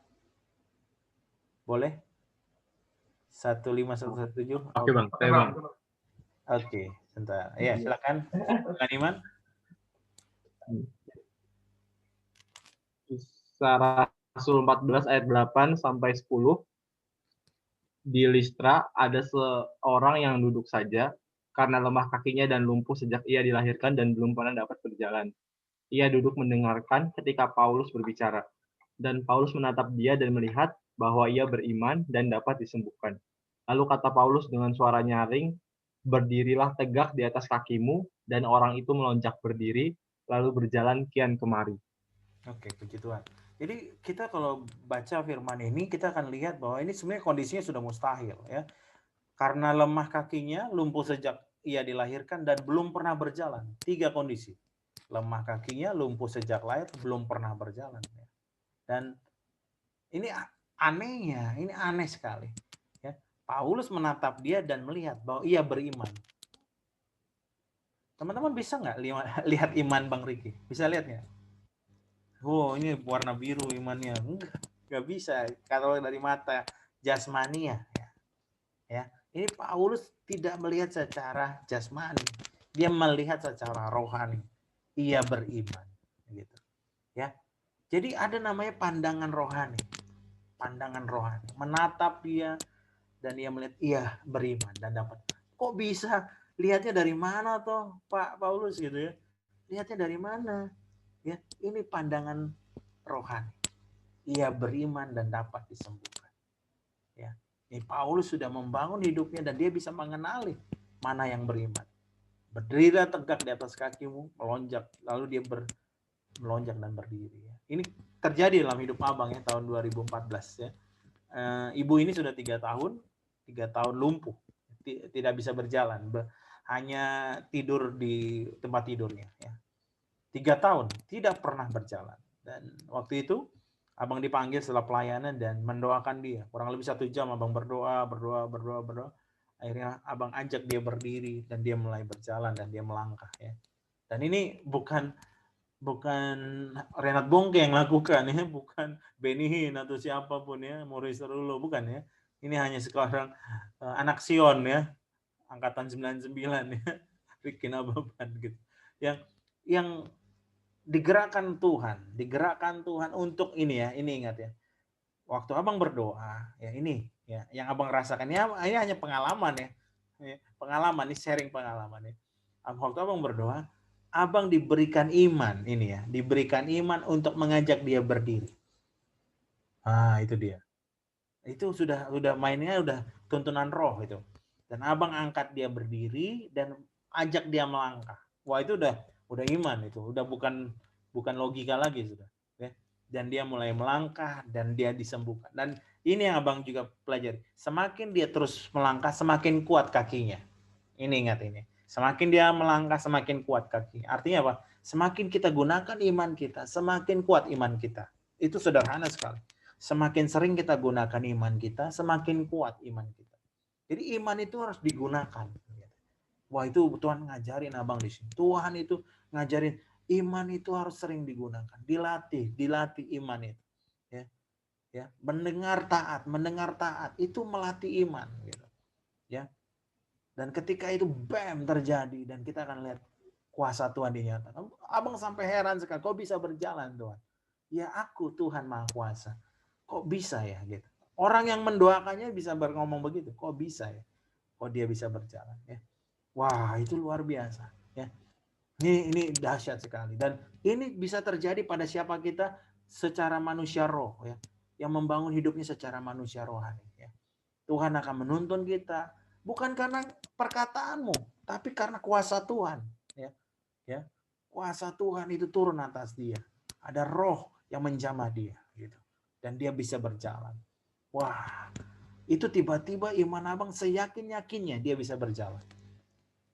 boleh? 15117. Oke Bang, saya Bang. Oke, sebentar. Ya, silakan. Bang Iman. Kisah Rasul 14 ayat 8 sampai 10. Di Listra ada seorang yang duduk saja karena lemah kakinya dan lumpuh sejak ia dilahirkan dan belum pernah dapat berjalan. Ia duduk mendengarkan ketika Paulus berbicara. Dan Paulus menatap dia dan melihat bahwa ia beriman dan dapat disembuhkan. Lalu kata Paulus dengan suara nyaring, berdirilah tegak di atas kakimu, dan orang itu melonjak berdiri, lalu berjalan kian kemari. Oke, puji Tuhan. Jadi kita kalau baca firman ini, kita akan lihat bahwa ini sebenarnya kondisinya sudah mustahil ya. Karena lemah kakinya, lumpuh sejak ia dilahirkan, dan belum pernah berjalan. 3 kondisi. Lemah kakinya, lumpuh sejak lahir, belum pernah berjalan. Dan ini anehnya, ini aneh sekali. Ya. Paulus menatap dia dan melihat bahwa ia beriman. Teman-teman bisa nggak lihat iman Bang Riki? Bisa lihat nggak? Oh, ini warna biru imannya. Nggak bisa. Kalau dari mata jasmani ya. Ini Paulus tidak melihat secara jasmani. Dia melihat secara rohani. Ia beriman. Gitu. Ya. Jadi ada namanya pandangan rohani. Pandangan rohani. Menatap dia dan ia melihat ia beriman dan dapat. Kok bisa? Lihatnya dari mana toh Pak Paulus gitu ya? Lihatnya dari mana? Ya, ini pandangan rohani. Ia beriman dan dapat disembuhkan. Ya. Ini Paulus sudah membangun hidupnya dan dia bisa mengenali mana yang beriman. Berdirilah tegak di atas kakimu, melonjak, lalu dia melonjak dan berdiri. Ini terjadi dalam hidup Abang ya tahun 2014 ya. Ibu ini sudah 3 tahun lumpuh, tidak bisa berjalan, hanya tidur di tempat tidurnya ya. 3 tahun tidak pernah berjalan. Dan waktu itu Abang dipanggil setelah pelayanan dan mendoakan dia. Kurang lebih 1 jam Abang berdoa. Akhirnya Abang ajak dia berdiri dan dia mulai berjalan dan dia melangkah ya. Dan ini bukan Renat Bongke yang lakukan ya, bukan Benny Hinn atau siapapun ya, Maurice Rulo, bukan ya. Ini hanya sekarang anak Sion ya, angkatan 99 ya, Ricky Nababan gitu. Yang digerakkan Tuhan untuk ini ya, ini ingat ya. Waktu abang berdoa, ya ini ya, yang abang rasakan ini hanya pengalaman ya, pengalaman, ini sharing pengalaman ya. Waktu abang berdoa, abang diberikan iman ini ya, diberikan iman untuk mengajak dia berdiri. Itu dia. Itu sudah mainnya udah tuntunan roh itu. Dan abang angkat dia berdiri dan ajak dia melangkah. Wah itu udah iman itu, udah bukan logika lagi sudah. Ya. Dan dia mulai melangkah dan dia disembuhkan. Dan ini yang abang juga pelajari. Semakin dia terus melangkah, semakin kuat kakinya. Ini ingat ini. Semakin dia melangkah, semakin kuat kakinya. Artinya apa? Semakin kita gunakan iman kita, semakin kuat iman kita. Itu sederhana sekali. Semakin sering kita gunakan iman kita, semakin kuat iman kita. Jadi iman itu harus digunakan. Wah itu Tuhan ngajarin abang di sini. Tuhan itu ngajarin iman itu harus sering digunakan, dilatih iman itu. Ya, mendengar taat itu melatih iman. Gitu. Ya, dan ketika itu bam terjadi dan kita akan lihat kuasa Tuhan dinyatakan. Abang sampai heran sekali, kok bisa berjalan Tuhan? Ya aku Tuhan Maha Kuasa. Kok bisa ya gitu. Orang yang mendoakannya bisa ngomong begitu, kok bisa ya? Kok dia bisa berjalan ya? Wah, itu luar biasa ya. Ini dahsyat sekali dan ini bisa terjadi pada siapa kita secara manusia roh ya, yang membangun hidupnya secara manusia rohani ya. Tuhan akan menuntun kita bukan karena perkataanmu, tapi karena kuasa Tuhan ya. Ya. Kuasa Tuhan itu turun atas dia. Ada roh yang menjamah dia gitu. Dan dia bisa berjalan. Wah, itu tiba-tiba iman abang seyakin-yakinnya dia bisa berjalan.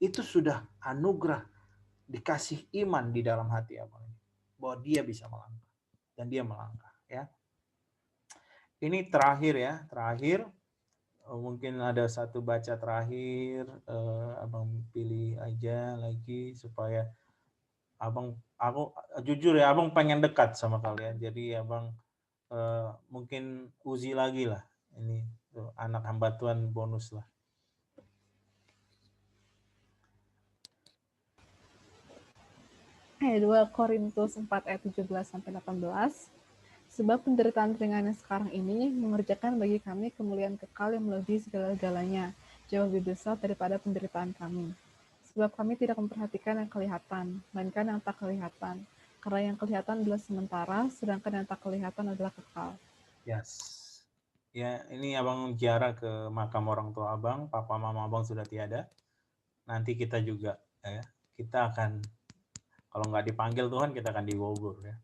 Itu sudah anugerah dikasih iman di dalam hati abang bahwa dia bisa melangkah dan dia melangkah ya. Ini terakhir mungkin ada satu baca terakhir, abang pilih aja lagi supaya aku jujur ya, abang pengen dekat sama kalian, jadi abang mungkin uji lagi lah ini anak hamba Tuhan bonus lah. Ayat 2 Korintus 4 ayat 17-18. Sebab penderitaan ringan yang sekarang ini mengerjakan bagi kami kemuliaan kekal yang melebihi segala-galanya, jauh lebih besar daripada penderitaan kami. Sebab kami tidak memperhatikan yang kelihatan, melainkan yang tak kelihatan. Karena yang kelihatan adalah sementara, sedangkan yang tak kelihatan adalah kekal. Yes. Ya, ini abang ziarah ke makam orang tua abang, papa mama abang sudah tiada. Nanti kita juga ya, kita akan, kalau nggak dipanggil Tuhan, kita akan dikubur ya.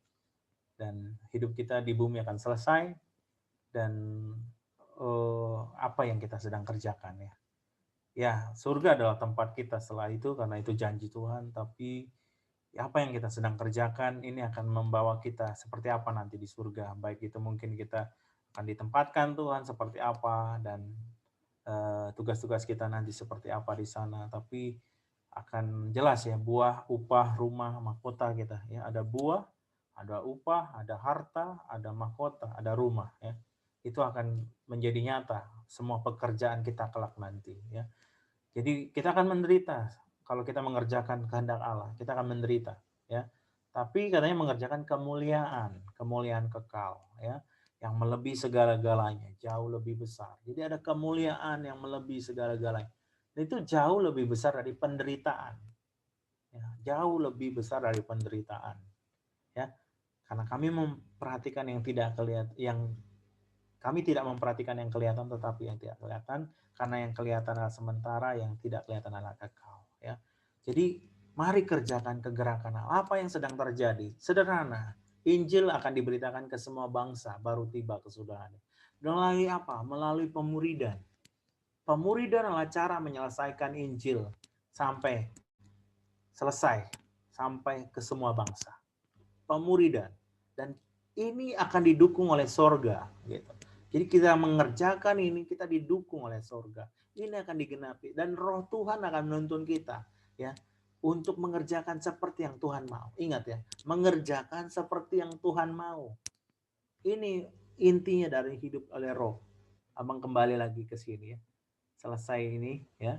Dan hidup kita di bumi akan selesai. Dan apa yang kita sedang kerjakan ya. Ya, surga adalah tempat kita setelah itu, karena itu janji Tuhan. Tapi apa yang kita sedang kerjakan ini akan membawa kita seperti apa nanti di surga. Baik itu mungkin kita akan ditempatkan Tuhan seperti apa, dan tugas-tugas kita nanti seperti apa di sana. Tapi akan jelas ya, buah, upah, rumah, mahkota kita ya. Ada buah, ada upah, ada harta, ada mahkota, ada rumah ya. Itu akan menjadi nyata semua pekerjaan kita kelak nanti ya. Jadi kita akan menderita kalau kita mengerjakan kehendak Allah, kita akan menderita ya. Tapi katanya mengerjakan kemuliaan kekal ya, yang melebihi segala-galanya, jauh lebih besar. Jadi ada kemuliaan yang melebihi segala-galanya. Dan itu jauh lebih besar dari penderitaan. Ya, jauh lebih besar dari penderitaan. Ya. Karena kami memperhatikan yang tidak kelihatan, kami tidak memperhatikan yang kelihatan tetapi yang tidak kelihatan, karena yang kelihatan adalah sementara, yang tidak kelihatan adalah kekal. Ya. Jadi mari kerjakan kegerakan Allah. Apa yang sedang terjadi? Sederhana. Injil akan diberitakan ke semua bangsa, baru tiba kesudahannya. Melalui apa? Melalui pemuridan. Pemuridan adalah cara menyelesaikan Injil sampai selesai, sampai ke semua bangsa. Pemuridan. Dan ini akan didukung oleh sorga. Gitu. Jadi kita mengerjakan ini, kita didukung oleh sorga. Ini akan digenapi. Dan roh Tuhan akan menuntun kita ya, untuk mengerjakan seperti yang Tuhan mau. Ingat ya, mengerjakan seperti yang Tuhan mau. Ini intinya dari hidup oleh roh. Abang kembali lagi ke sini ya. Selesai ini ya.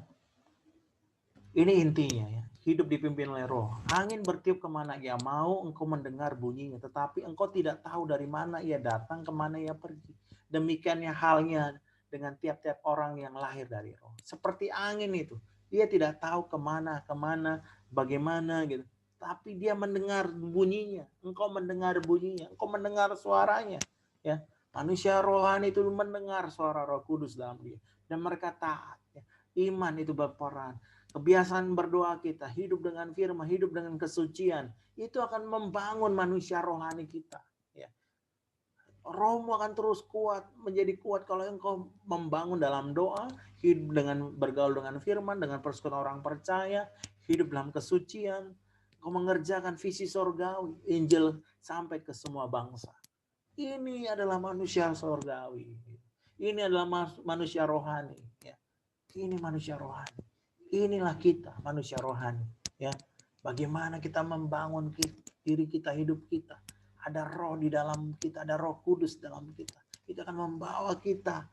Ini intinya ya. hidup dipimpin oleh roh. Angin bertiup kemana ia mau, engkau mendengar bunyinya. Tetapi engkau tidak tahu dari mana ia datang, kemana ia pergi. Demikiannya halnya dengan tiap-tiap orang yang lahir dari roh. Seperti angin itu. Dia tidak tahu kemana, bagaimana gitu. Tapi dia mendengar bunyinya. Engkau mendengar bunyinya. Engkau mendengar suaranya. Ya, manusia rohani itu mendengar suara Roh Kudus dalam dia. Dan mereka taat. Ya. Iman itu berperan. Kebiasaan berdoa kita, hidup dengan firman, hidup dengan kesucian, itu akan membangun manusia rohani kita. Ya. Rohmu akan terus kuat, menjadi kuat kalau engkau membangun dalam doa, hidup dengan bergaul dengan firman, dengan persekutuan orang percaya, hidup dalam kesucian, engkau mengerjakan visi sorgawi, Injil sampai ke semua bangsa. Ini adalah manusia sorgawi. Ini adalah manusia rohani. Ya. Ini manusia rohani. Inilah kita, manusia rohani. Ya, bagaimana kita membangun diri kita, hidup kita. Ada roh di dalam kita, ada Roh Kudus dalam kita. Kita akan membawa kita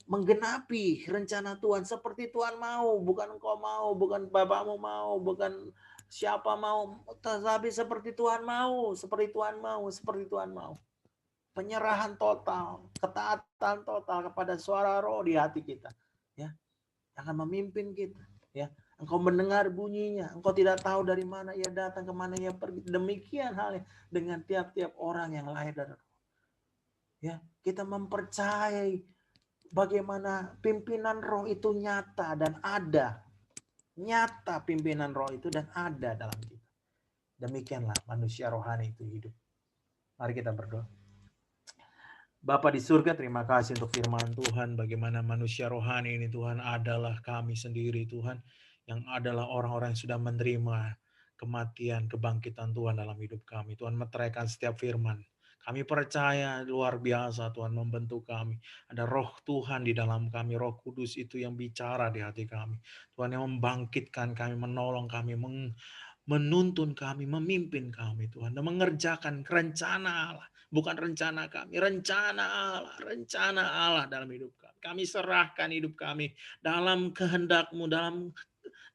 menggenapi rencana Tuhan seperti Tuhan mau, bukan engkau mau, bukan bapakmu mau, bukan siapa mau, tapi seperti Tuhan mau, seperti Tuhan mau, seperti Tuhan mau. Penyerahan total, ketaatan total kepada suara roh di hati kita. Ya, akan memimpin kita. Ya, engkau mendengar bunyinya, engkau tidak tahu dari mana ia datang, kemana ia pergi. Demikian halnya dengan tiap-tiap orang yang lahir dari roh. Ya, kita mempercayai bagaimana pimpinan roh itu nyata dan ada. Nyata pimpinan roh itu dan ada dalam kita. Demikianlah manusia rohani itu hidup. Mari kita berdoa. Bapa di surga, terima kasih untuk firman Tuhan. Bagaimana manusia rohani ini Tuhan adalah kami sendiri Tuhan. Yang adalah orang-orang yang sudah menerima kematian, kebangkitan Tuhan dalam hidup kami. Tuhan meteraikan setiap firman. Kami percaya luar biasa Tuhan membentuk kami. Ada roh Tuhan di dalam kami. Roh Kudus itu yang bicara di hati kami. Tuhan yang membangkitkan kami, menolong kami, menuntun kami, memimpin kami Tuhan. Dan mengerjakan rencana Allah. Bukan rencana kami, rencana Allah dalam hidup kami. Kami serahkan hidup kami dalam kehendak-Mu,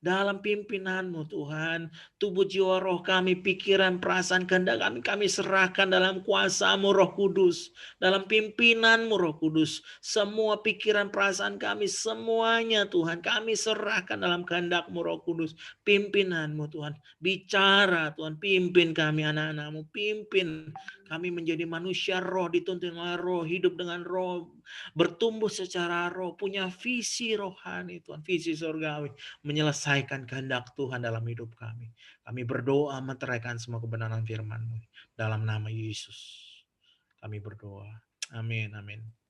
dalam pimpinan-Mu Tuhan. Tubuh jiwa roh kami, pikiran, perasaan, kehendak kami serahkan dalam kuasa-Mu Roh Kudus. Dalam pimpinan-Mu Roh Kudus. Semua pikiran, perasaan kami, semuanya Tuhan. Kami serahkan dalam kehendak-Mu Roh Kudus. Pimpinan-Mu Tuhan. Bicara Tuhan, pimpin kami anak-anak-Mu. Pimpin kami menjadi manusia roh, dituntun oleh roh, hidup dengan roh. Bertumbuh secara roh, punya visi rohani Tuhan. Visi surgawi. Menyelesaikan kehendak Tuhan dalam hidup kami. Kami berdoa meteraikan semua kebenaran firman-Mu. Dalam nama Yesus kami berdoa. Amin, amin.